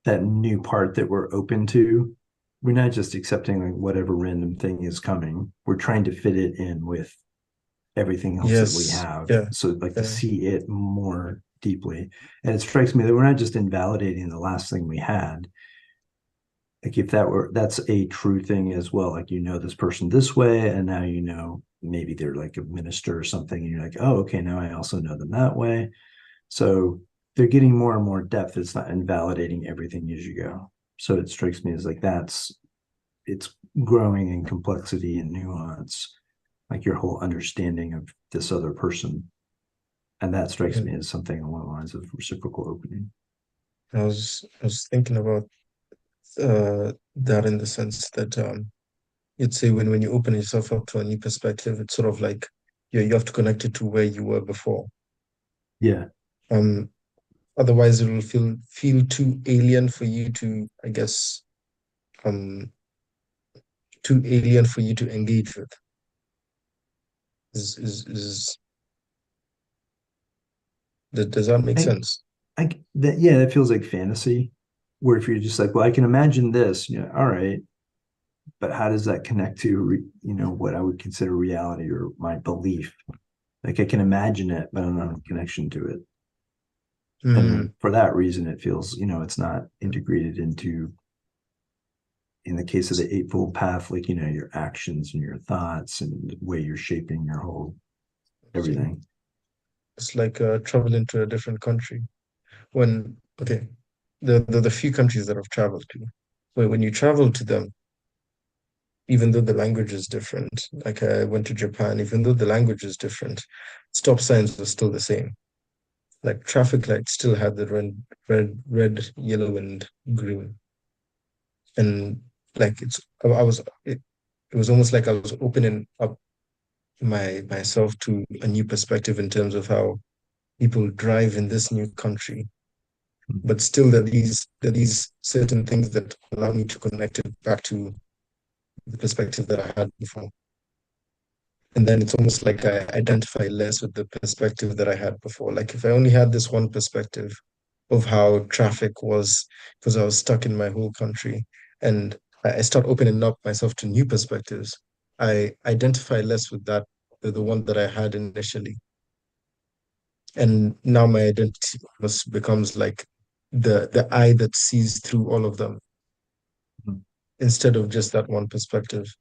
new part that we're open to, we're not just accepting like whatever random thing is coming. We're trying to fit it in with everything else that we Yes. have. Yeah. So like to Yeah. see it more deeply. And it strikes me that we're not just invalidating the last thing we had. Like if that's a true thing as well. Like you know this person this way, and now you know maybe they're like a minister or something, and you're like, oh, okay, now I also know them that way. So they're getting more and more depth. It's not invalidating everything as you go. So it strikes me as like it's growing in complexity and nuance, like your whole understanding of this other person. And that strikes me as something along the lines of reciprocal opening. I was thinking about that in the sense that you'd say when you open yourself up to a new perspective, it's sort of like you have to connect it to where you were before. Yeah. Otherwise it will feel too alien for you to, I guess, too alien for you to engage with. Does that make sense? That feels like fantasy, where if you're just like, well, I can imagine this, all right, but how does that connect to what I would consider reality or my belief? Like I can imagine it, but I don't have a connection to it. And for that reason, it feels, it's not integrated into, in the case of the Eightfold Path, like, your actions and your thoughts and the way you're shaping your whole everything. It's like traveling to a different country. Okay, the few countries that I've traveled to, when you travel to them, even though the language is different, like I went to Japan, even though the language is different, stop signs were still the same. Like traffic lights still had the red, yellow, and green. And like it was almost like I was opening up myself to a new perspective in terms of how people drive in this new country. But still there are these certain things that allow me to connect it back to the perspective that I had before. And then it's almost like I identify less with the perspective that I had before. Like if I only had this one perspective of how traffic was, because I was stuck in my whole country, and I start opening up myself to new perspectives, I identify less with the one that I had initially. And now my identity becomes like the eye that sees through all of them, Mhm. instead of just that one perspective.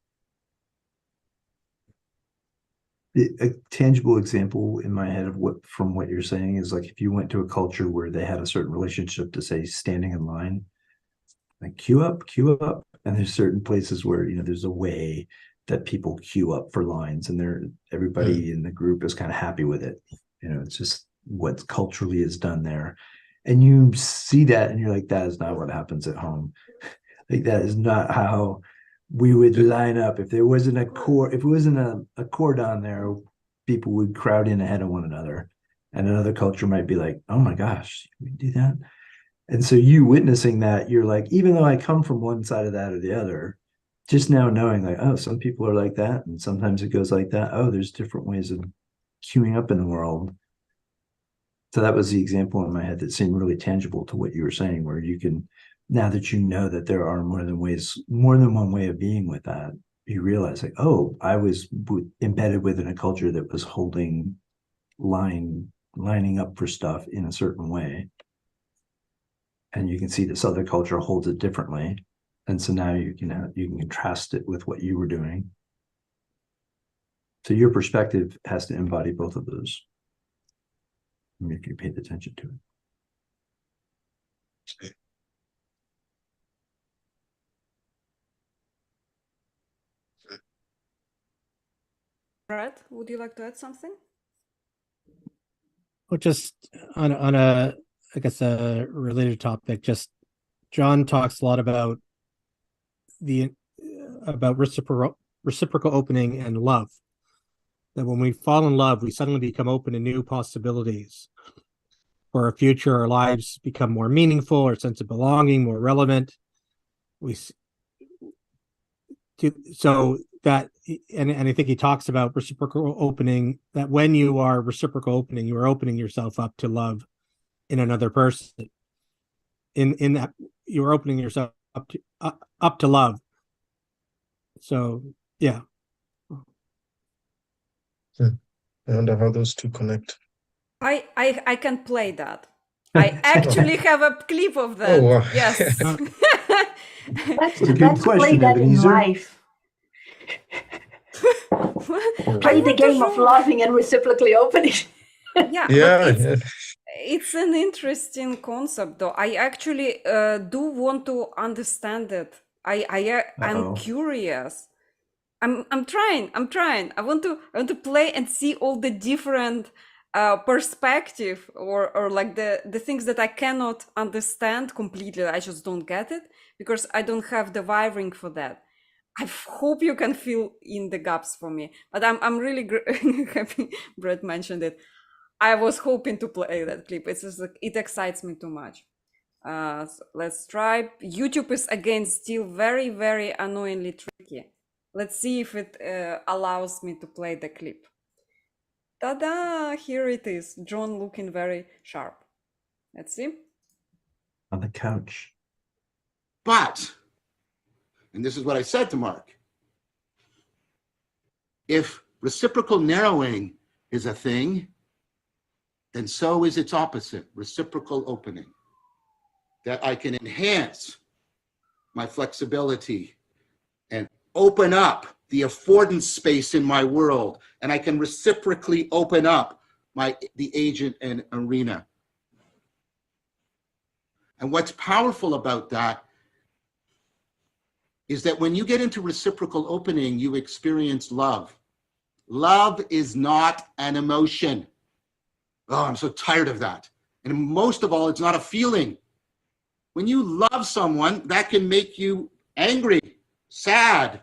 A tangible example in my head of from what you're saying is like if you went to a culture where they had a certain relationship to, say, standing in line, like queue up, and there's certain places where there's a way that people queue up for lines, and everybody in the group is kind of happy with it. It's just what culturally is done there, and you see that, and you're like, that is not what happens at home. Like that is not how we would line up. If there wasn't a cordon there, people would crowd in ahead of one another. And another culture might be like, oh my gosh, we do that. And so you witnessing that, you're like, even though I come from one side of that or the other, just now knowing like, oh, some people are like that, and sometimes it goes like that. Oh, there's different ways of queuing up in the world. So that was the example in my head that seemed really tangible to what you were saying, where you can, now that you know that there are more than one way of being with that, you realize like, oh, I was embedded within a culture that was lining up for stuff in a certain way. And you can see this other culture holds it differently. And so now you can contrast it with what you were doing. So your perspective has to embody both of those. I mean, if you paid attention to it. Brett, would you like to add something? Well, just on a, I guess, a related topic, just John talks a lot about reciprocal opening and love. That when we fall in love, we suddenly become open to new possibilities for our future. Our lives become more meaningful, our sense of belonging more relevant. So that, and I think he talks about reciprocal opening, that when you are reciprocal opening, you are opening yourself up to love in another person. In that you're opening yourself up to love. So yeah. I wonder how those two connect. I can play that. I actually have a clip of that. Oh, wow. Yes. Let's a good play question, that in Ebenezer. life. Play the game of loving and reciprocally opening. Yeah, Yeah, it's an interesting concept, though. I actually do want to understand it. I'm curious. I'm trying. I want to play and see all the different perspective or like the things that I cannot understand completely. I just don't get it because I don't have the wiring for that. I hope you can fill in the gaps for me. But I'm really happy Brett mentioned it. I was hoping to play that clip. It's just like, it excites me too much. So let's try. YouTube is again still very, very annoyingly tricky. Let's see if it allows me to play the clip. Ta-da! Here it is. John looking very sharp. Let's see. On the couch. But, and this is what I said to Mark, if reciprocal narrowing is a thing, then so is its opposite, reciprocal opening. That I can enhance my flexibility and open up the affordance space in my world, and I can reciprocally open up the agent and arena. And what's powerful about that is that when you get into reciprocal opening, you experience love. Love is not an emotion. Oh, I'm so tired of that. And most of all, it's not a feeling. When you love someone, that can make you angry, sad,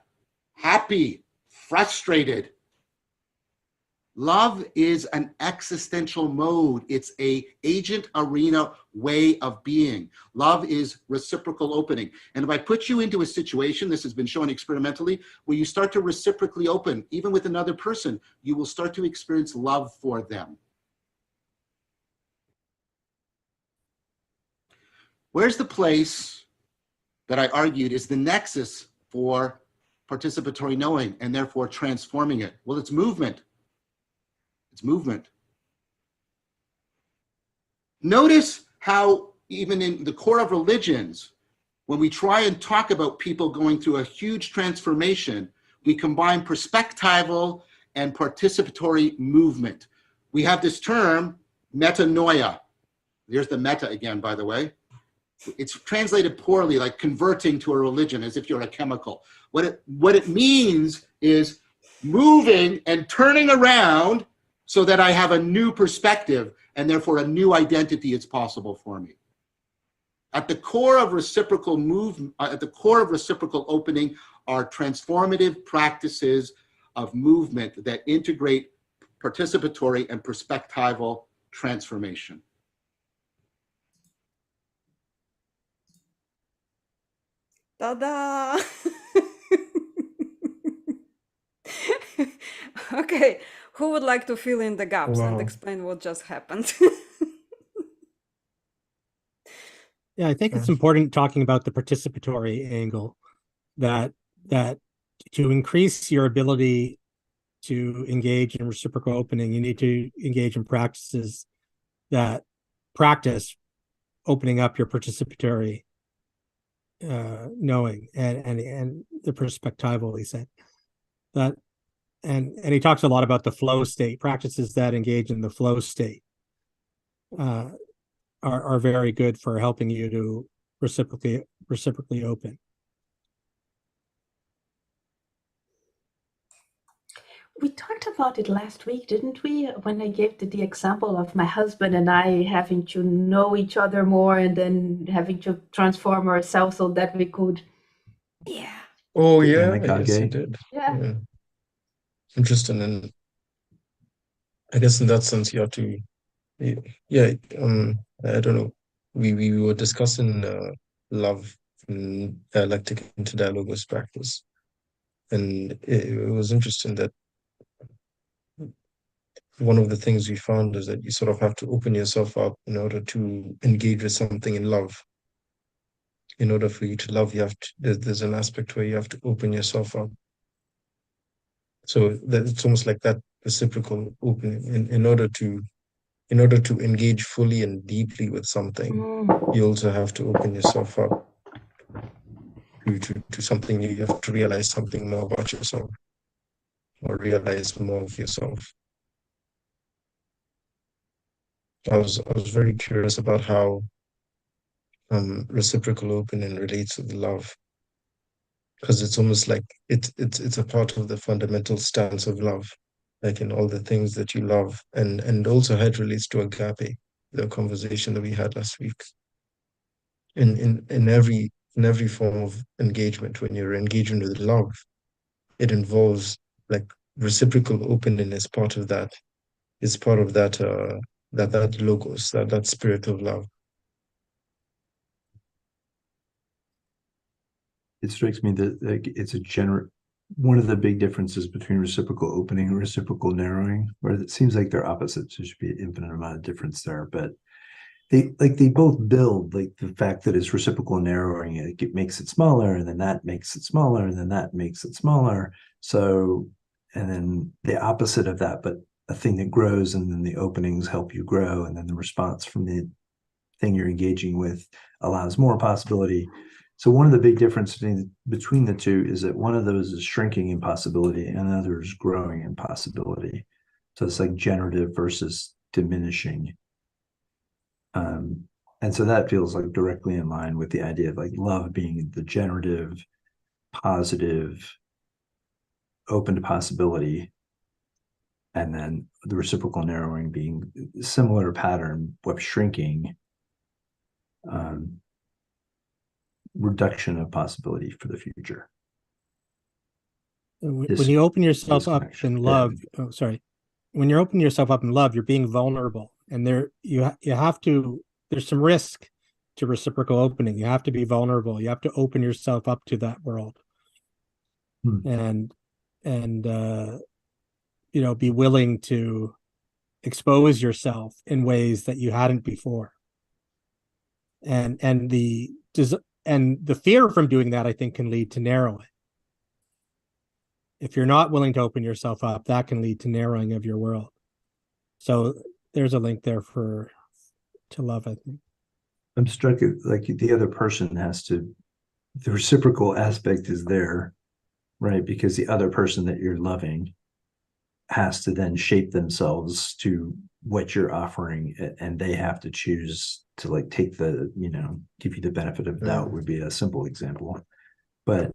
happy, frustrated. Love is an existential mode. It's a agent arena way of being. Love is reciprocal opening. And if I put you into a situation, this has been shown experimentally, where you start to reciprocally open, even with another person, you will start to experience love for them. Where's the place that I argued is the nexus for participatory knowing and therefore transforming it? Well, it's movement. It's movement. Notice how even in the core of religions, when we try and talk about people going through a huge transformation, we combine perspectival and participatory movement. We have this term, metanoia. There's the meta again, by the way. It's translated poorly, like converting to a religion, as if you're a chemical. What it means is moving and turning around so that I have a new perspective, and therefore a new identity is possible for me. At the core of reciprocal movement, at the core of reciprocal opening are transformative practices of movement that integrate participatory and perspectival transformation. Ta-da! Okay, who would like to fill in the gaps and Wow. explain what just happened? Yeah, I think it's Yes. important talking about the participatory angle, that to increase your ability to engage in reciprocal opening, you need to engage in practices that practice opening up your participatory knowing and the perspectival, he said. That and he talks a lot about the flow state. Practices that engage in the flow state are very good for helping you to reciprocally open. We talked about it last week, didn't we? When I gave the example of my husband and I having to know each other more and then having to transform ourselves so that we could. Yeah. Oh The yeah, yes, you Anakage. did. Yeah. Yeah. Interesting, and I guess in that sense you have to, yeah. I don't know. We were discussing love in dialectic into dialogical practice, and it was interesting that one of the things we found is that you sort of have to open yourself up in order to engage with something in love. In order for you to love, you have to, there's an aspect where you have to open yourself up. So that it's almost like that reciprocal opening. In order to engage fully and deeply with something, you also have to open yourself up to something new. You have to realize something more about yourself, or realize more of yourself. I was very curious about how reciprocal opening relates with love, because it's almost like it's a part of the fundamental stance of love, like in all the things that you love, and also how it relates to agape, the conversation that we had last week. In every form of engagement, when you're engaging with love, it involves like reciprocal opening is part of that. It's part of that that logos, that spirit of love. It strikes me that like it's one of the big differences between reciprocal opening and reciprocal narrowing, where it seems like they're opposites. There should be an infinite amount of difference there, but they both build like the fact that it's reciprocal narrowing. It makes it smaller, and then that makes it smaller, and then that makes it smaller. So, and then the opposite of that, but a thing that grows, and then the openings help you grow, and then the response from the thing you're engaging with allows more possibility. So one of the big differences between the two is that one of those is shrinking in possibility and the other is growing in possibility. So it's like generative versus diminishing. And so that feels like directly in line with the idea of like love being the generative, positive, open to possibility, and then the reciprocal narrowing being a similar pattern, but shrinking, reduction of possibility for the future. When you open yourself up disconnection. in love, when you're opening yourself up in love, you're being vulnerable, and you have to. There's some risk to reciprocal opening. You have to be vulnerable. You have to open yourself up to that world, and be willing to expose yourself in ways that you hadn't before. And the fear from doing that, I think, can lead to narrowing. If you're not willing to open yourself up, that can lead to narrowing of your world. So there's a link there to love, I think. I'm struck like the other person the reciprocal aspect is there, right? Because the other person that you're loving has to then shape themselves to what you're offering, and they have to choose to like take the, give you the benefit of doubt would be a simple example. But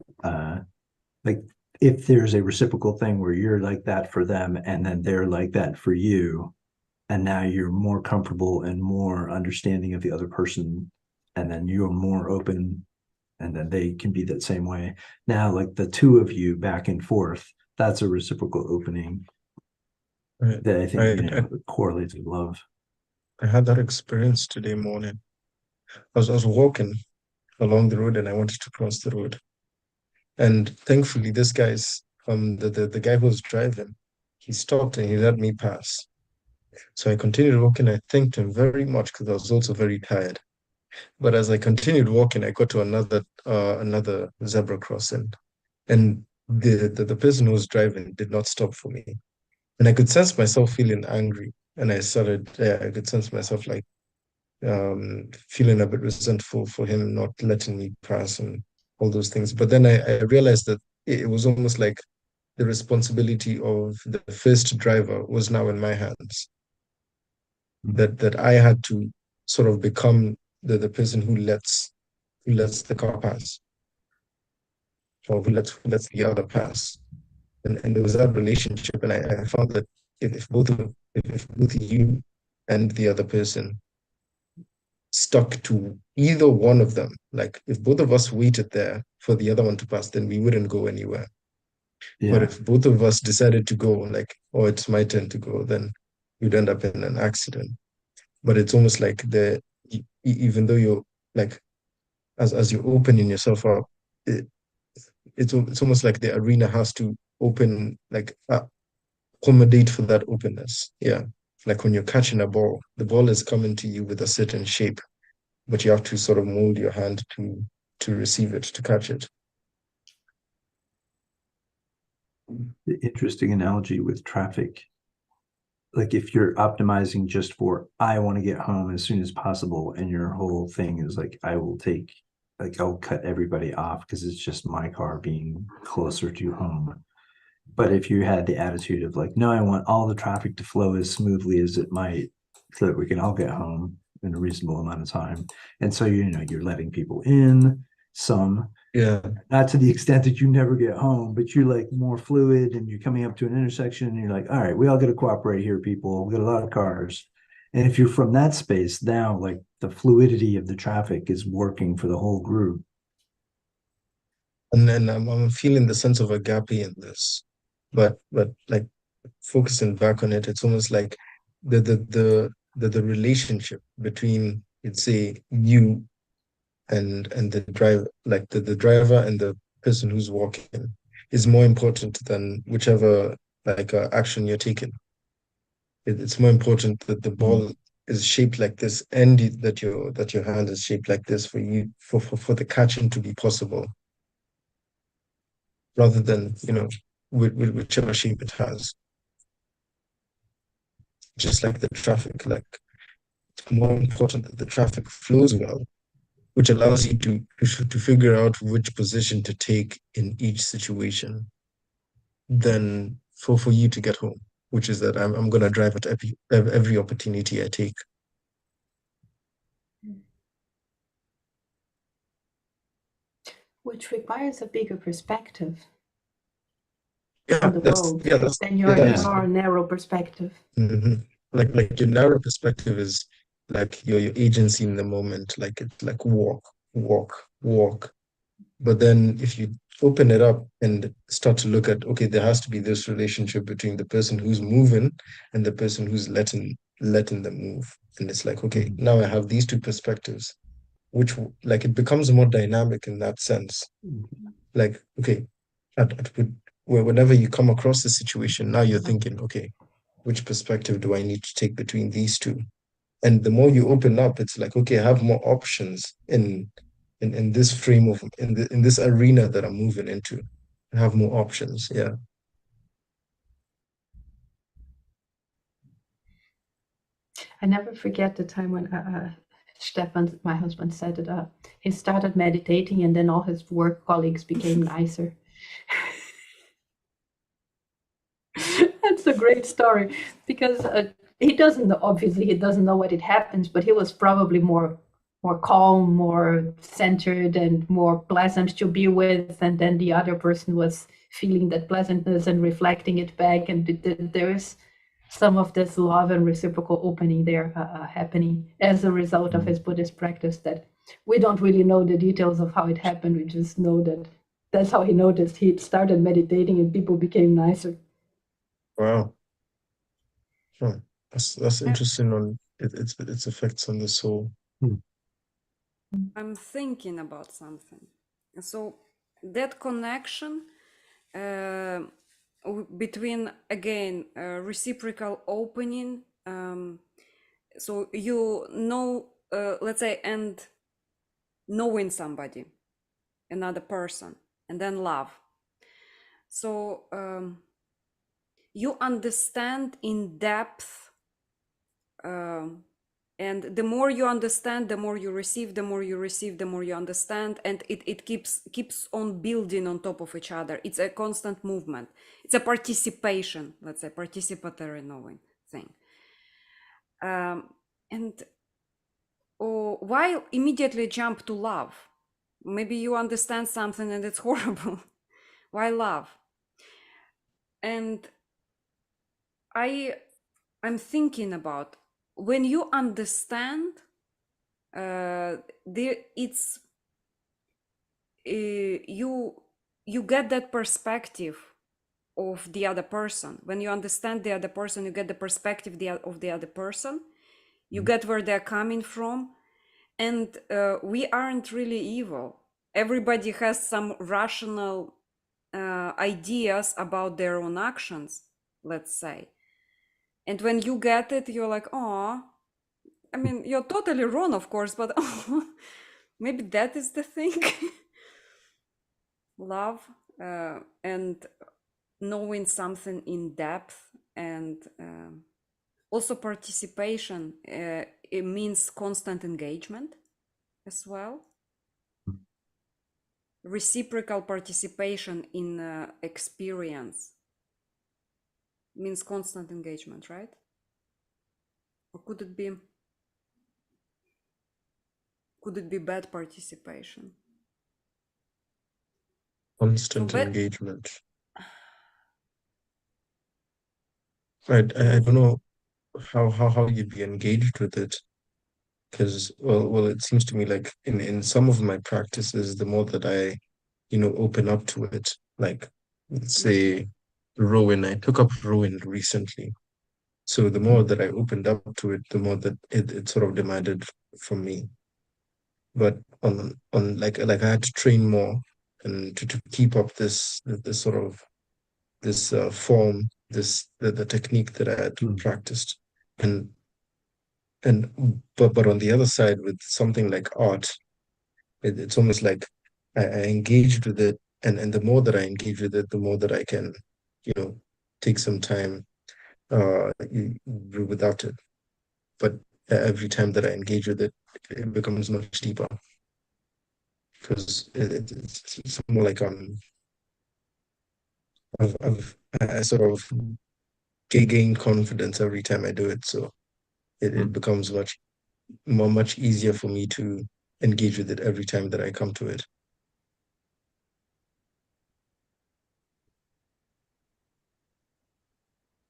like if there's a reciprocal thing where you're like that for them and then they're like that for you, and now you're more comfortable and more understanding of the other person, and then you're more open, and then they can be that same way. Now, like the two of you back and forth, that's a reciprocal opening Right. that I think correlates with love. I had that experience today morning. I was walking along the road and I wanted to cross the road. And thankfully, this guy's the guy who was driving, he stopped and he let me pass. So I continued walking. I thanked him very much because I was also very tired. But as I continued walking, I got to another zebra crossing, and the person who was driving did not stop for me, and I could sense myself feeling angry, and I could sense myself like feeling a bit resentful for him not letting me pass and all those things. But then I realized that it was almost like the responsibility of the first driver was now in my hands. That I had to sort of become the person who lets the car pass, or who lets the other pass. And there was that relationship, and I found that if both you and the other person stuck to either one of them, like if both of us waited there for the other one to pass, then we wouldn't go anywhere. But if both of us decided to go, like, oh, it's my turn to go, then we'd end up in an accident. But it's almost like even though you're like, as you're opening yourself up, it's almost like the arena has to open, like accommodate for that openness. Yeah. Like when you're catching a ball, the ball is coming to you with a certain shape, but you have to sort of mold your hand to receive it, to catch it. The interesting analogy with traffic, like if you're optimizing just for I want to get home as soon as possible, and your whole thing is like I'll cut everybody off because it's just my car being closer to home. But if you had the attitude of like, no, I want all the traffic to flow as smoothly as it might so that we can all get home in a reasonable amount of time. And so, you're letting people in, some, not to the extent that you never get home, but you're like more fluid, and you're coming up to an intersection and you're like, all right, we all got to cooperate here, people. We got a lot of cars. And if you're from that space, now like the fluidity of the traffic is working for the whole group. And then I'm feeling the sense of agape in this, but like focusing back on it, it's almost like the relationship between, let's say, you and the driver, like the driver and the person who's walking, is more important than whichever like action you're taking. It's more important that the ball is shaped like this, and that your hand is shaped like this for you for the catching to be possible, rather than whichever shape it has. Just like the traffic, like it's more important that the traffic flows well, which allows you to figure out which position to take in each situation, than for you to get home, which is that I'm gonna drive at every opportunity I take. Which requires a bigger perspective Yeah, on the world than your more narrow perspective. Mm-hmm. Like your narrow perspective is like your agency in the moment, like it's like walk. But then if you open it up and start to look at, okay, there has to be this relationship between the person who's moving and the person who's letting them move. And it's like, okay, now I have these two perspectives, which like it becomes more dynamic in that sense. Like, okay, whenever you come across the situation, now you're thinking, okay, which perspective do I need to take between these two? And the more you open up, it's like, okay, I have more options in this frame of in this arena that I'm moving into. I have more options. Yeah. I never forget the time when Stefan, my husband, said that he started meditating and then all his work colleagues became nicer. That's a great story because he doesn't know, obviously he doesn't know what it happens, but he was probably more calm, more centered, and more pleasant to be with, and then the other person was feeling that pleasantness and reflecting it back, and there is some of this love and reciprocal opening there happening as a result of his Buddhist practice that we don't really know the details of how it happened. We just know that that's how he noticed. He started meditating and people became nicer. Wow. Huh. That's interesting on its effects on the soul. I'm thinking about something. So that connection between, again, reciprocal opening, so you know, let's say, and knowing somebody, another person, and then love. So you understand in depth, and the more you understand, the more you receive, the more you receive, the more you understand, and it keeps on building on top of each other. It's a constant movement. It's a participation, let's say, participatory knowing thing. And why immediately jump to love? Maybe you understand something and it's horrible. Why love? And I'm thinking about when you understand, it's you get that perspective of the other person. When you understand the other person, you get the perspective of the other person. You get where they're coming from, and we aren't really evil. Everybody has some rational ideas about their own actions, let's say. And when you get it, you're like, oh, I mean, you're totally wrong, of course, but maybe that is the thing. Love and knowing something in depth, and also participation. It means constant engagement as well. Reciprocal participation in experience means constant engagement, right? Or could it be bad participation? Constant So engagement. I don't know how you'd be engaged with it, because well it seems to me like in some of my practices, the more that I open up to it, like let's say rowing. I took up rowing recently, so the more that I opened up to it, the more that it sort of demanded from me. But on like I had to train more and to keep up this sort of this form, the technique that I had practiced. But on the other side, with something like art, it's almost like I engaged with it, and the more that I engage with it, the more that I can take some time without it. But every time that I engage with it, it becomes much deeper, because it's more like I sort of gain confidence every time I do it, so it becomes much easier for me to engage with it every time that I come to it.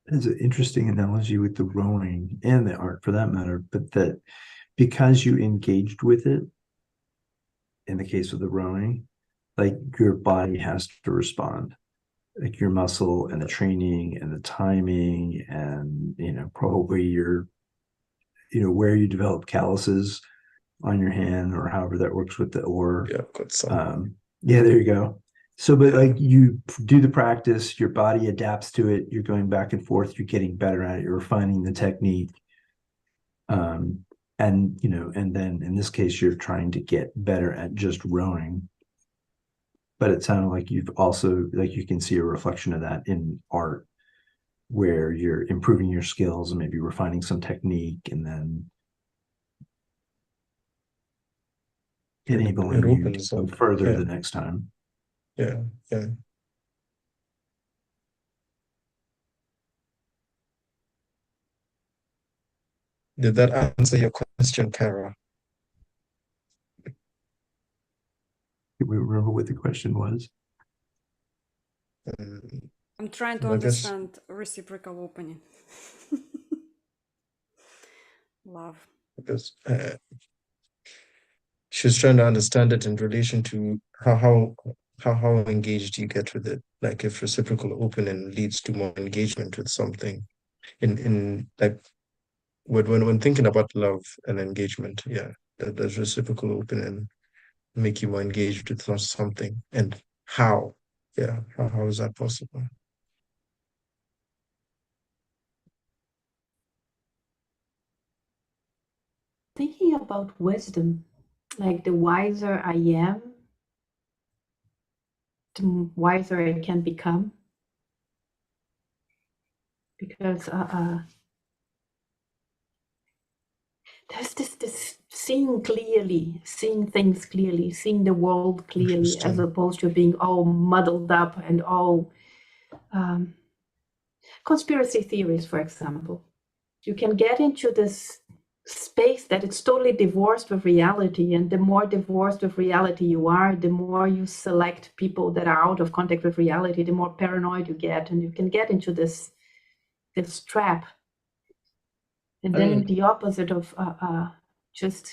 It's an interesting analogy with the rowing and the art for that matter, but that because you engaged with it, in the case of the rowing, like your body has to respond, like your muscle and the training and the timing, and probably your where you develop calluses on your hand, or however that works with the oar. Yeah, got some. Yeah, there you go. So, but like you do the practice, your body adapts to it, you're going back and forth, you're getting better at it, you're refining the technique. And and then in this case, you're trying to get better at just rowing. But it sounded like you've also, like, you can see a reflection of that in art, where you're improving your skills and maybe refining some technique, and then enabling it you opens to go up. further Yeah. the next time. Yeah. Did that answer your question, Kara? Do we remember what the question was? I'm trying to I guess understand reciprocal opening. Love. because she was trying to understand it in relation to how engaged you get with it. Like if reciprocal opening leads to more engagement with something, in like when thinking about love and engagement, yeah, does reciprocal opening make you more engaged with something, and how? Yeah, how is that possible? Thinking about wisdom, like the wiser I am, the wiser I can become. Because there's this seeing clearly, seeing things clearly, seeing the world clearly, as opposed to being all muddled up and all conspiracy theories, for example. You can get into this space that it's totally divorced with reality, and the more divorced with reality you are, the more you select people that are out of contact with reality, the more paranoid you get, and you can get into this trap. And then the opposite of just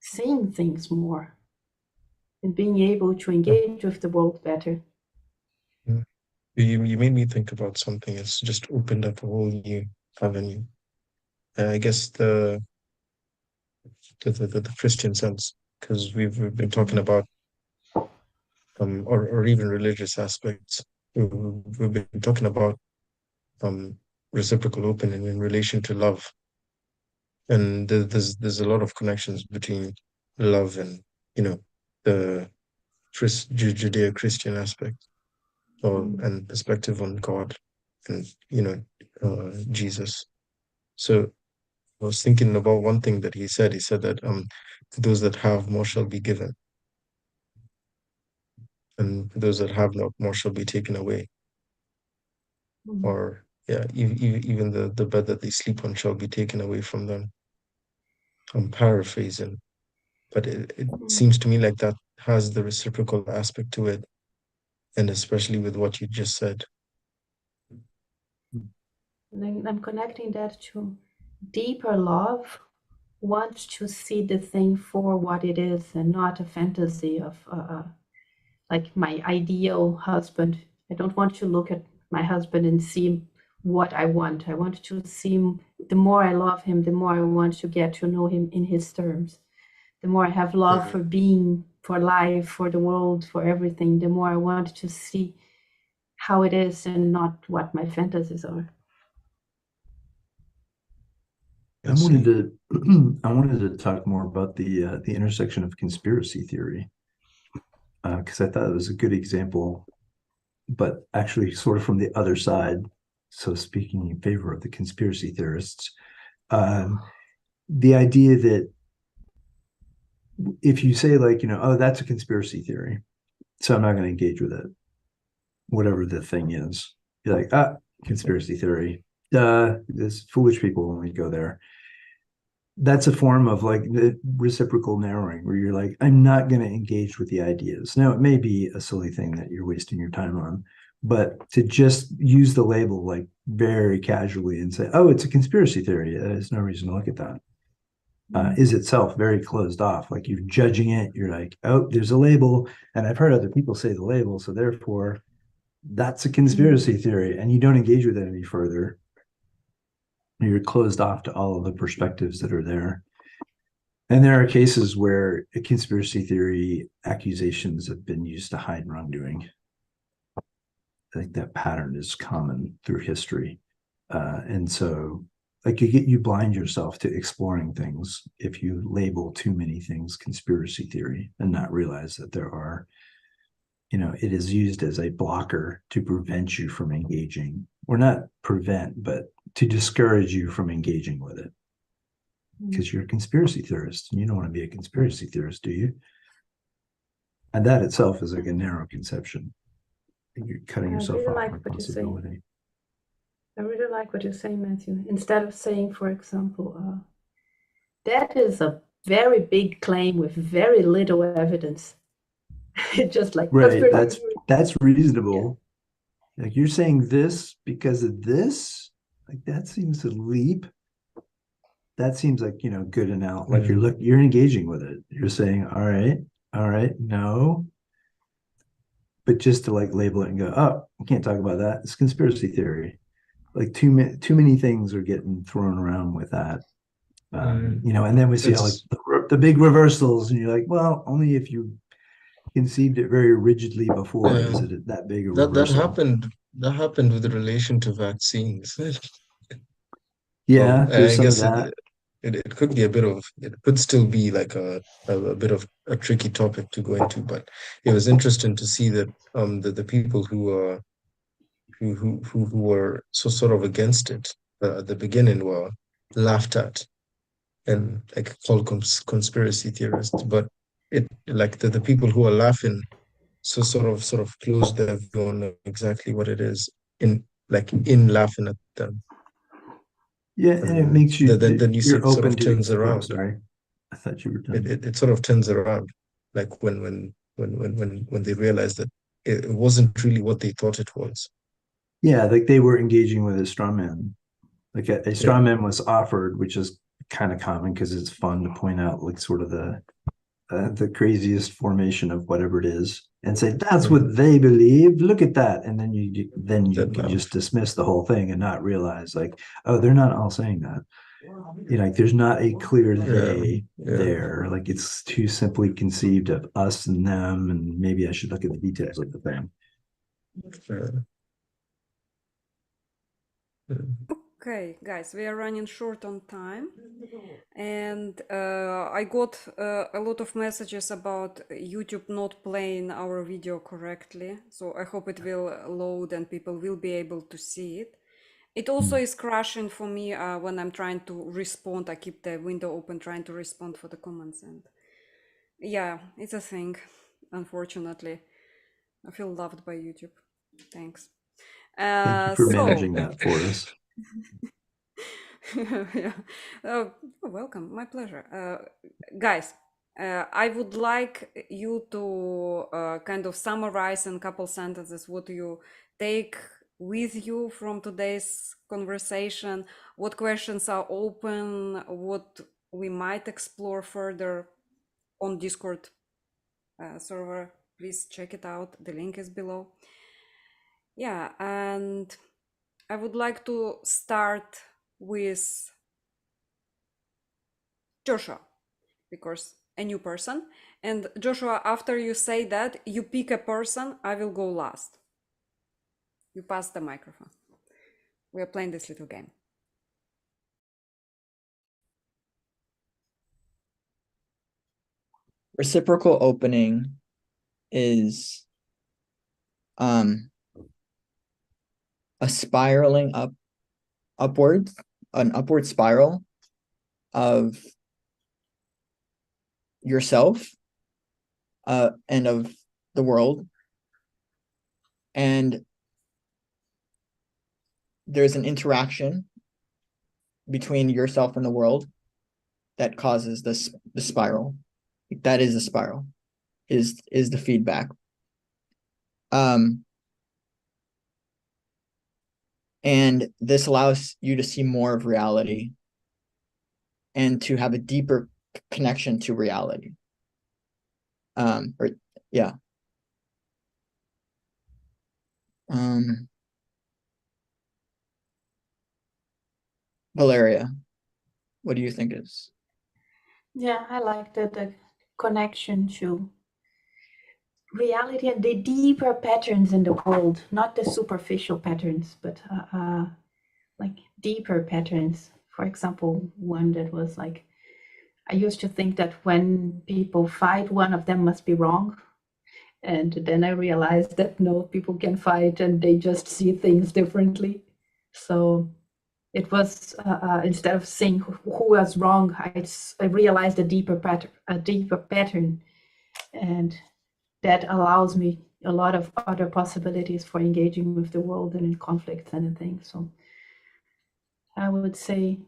seeing things more and being able to engage with the world better. You made me think about something. It's just opened up a whole new avenue. I guess the Christian sense, because we've been talking about or even religious aspects. We've been talking about reciprocal opening in relation to love, and there's a lot of connections between love and the Judeo-Christian aspect and perspective on God and Jesus. So I was thinking about one thing that he said. He said that to those that have, more shall be given, and those that have not, more shall be taken away. Or yeah, even the bed that they sleep on shall be taken away from them. I'm paraphrasing, but it seems to me like that has the reciprocal aspect to it, and especially with what you just said. And I'm connecting that to deeper love wants to see the thing for what it is and not a fantasy of like my ideal husband. I don't want to look at my husband and see what I want. I want to see, the more I love him, the more I want to get to know him in his terms. The more I have love for being, for life, for the world, for everything, the more I want to see how it is and not what my fantasies are. I wanted to talk more about the intersection of conspiracy theory, because I thought it was a good example, but actually sort of from the other side. So speaking in favor of the conspiracy theorists, the idea that if you say like, oh, that's a conspiracy theory, so I'm not going to engage with it, whatever the thing is, you're like, conspiracy theory, this foolish people when we go there. That's a form of like the reciprocal narrowing where you're like, I'm not going to engage with the ideas. Now, it may be a silly thing that you're wasting your time on, but to just use the label like very casually and say, oh, it's a conspiracy theory, there's no reason to look at that, is itself very closed off. Like you're judging it. You're like, oh, there's a label. And I've heard other people say the label. So therefore, that's a conspiracy theory. And you don't engage with it any further. You're closed off to all of the perspectives that are there. And there are cases where conspiracy theory accusations have been used to hide wrongdoing. I think that pattern is common through history. And so like you blind yourself to exploring things if you label too many things conspiracy theory and not realize that there are, it is used as a blocker to prevent you from engaging, or not prevent, but to discourage you from engaging with it. Because you're a conspiracy theorist and you don't want to be a conspiracy theorist, do you? And that itself is like a narrow conception. You're cutting yourself off from possibility. I really like what you're saying. I really like what you say, Matthew. Instead of saying, for example, that is a very big claim with very little evidence. Just like Right. conspiracy. That's reasonable. Like you're saying this because of this, like that seems a leap. That seems like, you know, good and out. Like you're engaging with it. You're saying, all right, no. But just to like label it and go, oh, we can't talk about that. It's conspiracy theory. Like too many things are getting thrown around with that. You know, and then we see all like It's the big reversals, and you're like, well, only if you conceived it very rigidly before is yeah, it that big a that that reversal. happened that happened with relation to vaccines. Well, Yeah, there's I some of guess that. it could be a bit of it could still be like a bit of a tricky topic to go into, but it was interesting to see that the people who were so sort of against it at the beginning were laughed at and like called conspiracy theorists, but it like the people who are laughing so sort of close their view on exactly what it is in laughing at them. Yeah, and it makes you Then you see you're it sort open of to. turns Oh, I'm around. sorry. I thought you were It, done. it it sort of turns around, like when they realize that it wasn't really what they thought it was. Yeah, like they were engaging with a straw man. Like a straw Yeah. man was offered, which is kind of common because it's fun to point out like sort of the craziest formation of whatever it is and say that's Mm. what they believe. Look at that, and then you Then can just laugh. dismiss the whole thing and not realize like, oh, they're not all saying that. You know, like there's not a clear Yeah, they yeah. there. Like it's too simply conceived of us and them, and maybe I should look at the details of the thing. Yeah. Yeah. Okay, guys, we are running short on time, and I got a lot of messages about YouTube not playing our video correctly. So I hope it will load and people will be able to see it. It also is crashing for me when I'm trying to respond. I keep the window open trying to respond for the comments, and yeah, it's a thing, unfortunately. I feel loved by YouTube. Thanks. Thank you for So managing that for us. yeah. Welcome. My pleasure. Guys, I would like you to kind of summarize in a couple sentences what you take with you from today's conversation, what questions are open, what we might explore further on Discord server. Please check it out. The link is below. Yeah, and I would like to start with Joshua, because a new person. And Joshua, after you say that, you pick a person, I will go last. You pass the microphone. We are playing this little game. Reciprocal opening is a spiraling upwards, an upward spiral of yourself and of the world. And there's an interaction between yourself and the world that causes the spiral. That is a spiral, is the feedback. And this allows you to see more of reality and to have a deeper connection to reality. Yeah. Valeria, what do you think is? Yeah, I like the connection to reality and the deeper patterns in the world, not the superficial patterns, but like deeper patterns. For example, one that was like, I used to think that when people fight, one of them must be wrong. And then I realized that no, people can fight and they just see things differently. So it was instead of saying who was wrong, I realized a deeper pattern, and that allows me a lot of other possibilities for engaging with the world and in conflicts and things. So I would say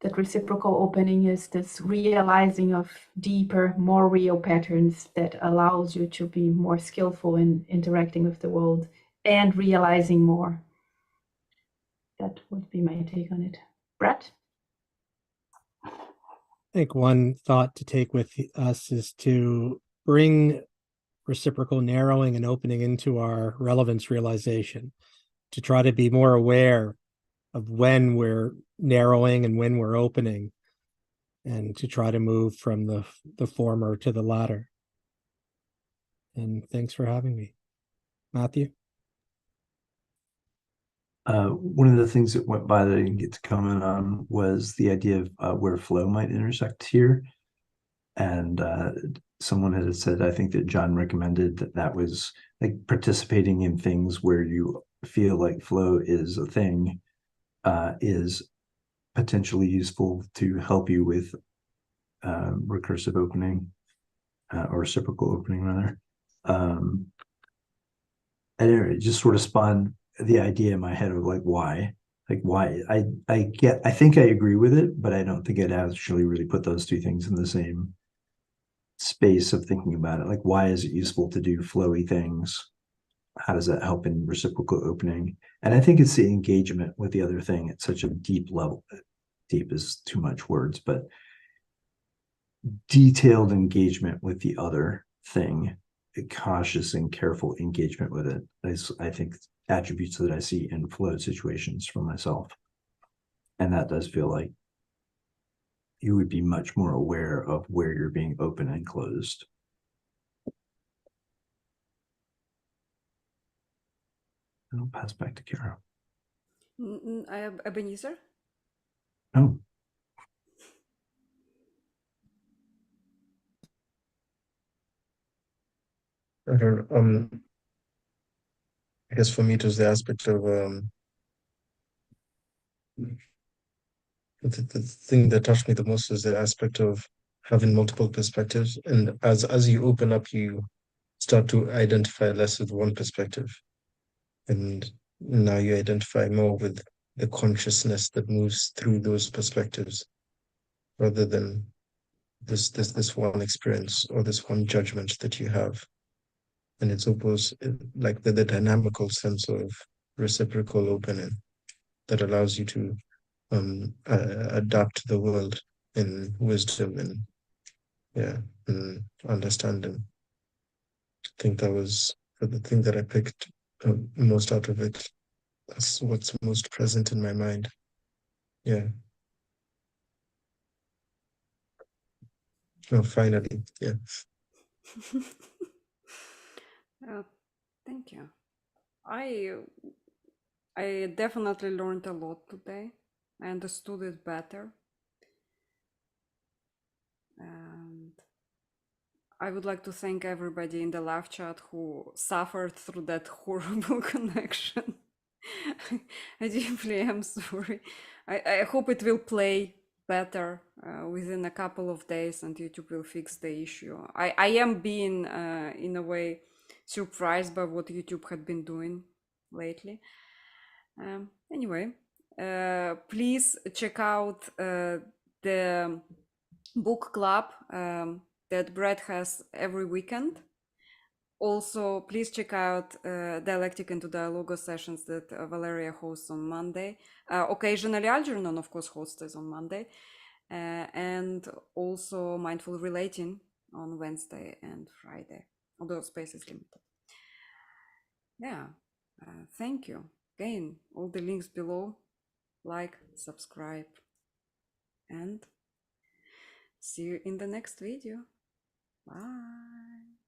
that reciprocal opening is this realizing of deeper, more real patterns that allows you to be more skillful in interacting with the world and realizing more. That would be my take on it. Brett? I think one thought to take with us is to bring reciprocal narrowing and opening into our relevance realization, to try to be more aware of when we're narrowing and when we're opening, and to try to move from the former to the latter. And thanks for having me. Matthew? One of the things that went by that I didn't get to comment on was the idea of where flow might intersect here. And someone had said, I think that John recommended that was like participating in things where you feel like flow is a thing, is potentially useful to help you with recursive opening or reciprocal opening rather. And it just sort of spawned the idea in my head of like why I think I agree with it, but I don't think I'd actually really put those two things in the same space of thinking about it. Like, why is it useful to do flowy things? How does that help in reciprocal opening? And I think it's the engagement with the other thing at such a deep level. Deep is too much words, but detailed engagement with the other thing, a cautious and careful engagement with it is, I think, attributes that I see in flow situations for myself. And that does feel like you would be much more aware of where you're being open and closed. I'll pass back to Kara. Ebenezer? Oh. I don't, I guess for me it was the aspect of the thing that touched me the most is the aspect of having multiple perspectives, and as you open up, you start to identify less with one perspective, and now you identify more with the consciousness that moves through those perspectives, rather than this one experience or this one judgment that you have. And it's almost like the dynamical sense of reciprocal opening that allows you to adapt to the world in wisdom and understanding. I think that was the thing that I picked most out of it. That's what's most present in my mind. Yeah. Oh, finally, yeah. Thank you. I definitely learned a lot today. I understood it better. And I would like to thank everybody in the live chat who suffered through that horrible connection. I deeply am sorry. I hope it will play better within a couple of days and YouTube will fix the issue. I am being, in a way, surprised by what YouTube had been doing lately. Anyway, please check out the book club that Brett has every weekend. Also, please check out Dialectic and Dialogo sessions that Valeria hosts on Monday. Occasionally, Algernon, of course, hosts on Monday. And also Mindful Relating on Wednesday and Friday, although space is limited. Yeah, thank you. Again, all the links below. Like, subscribe, and see you in the next video. Bye.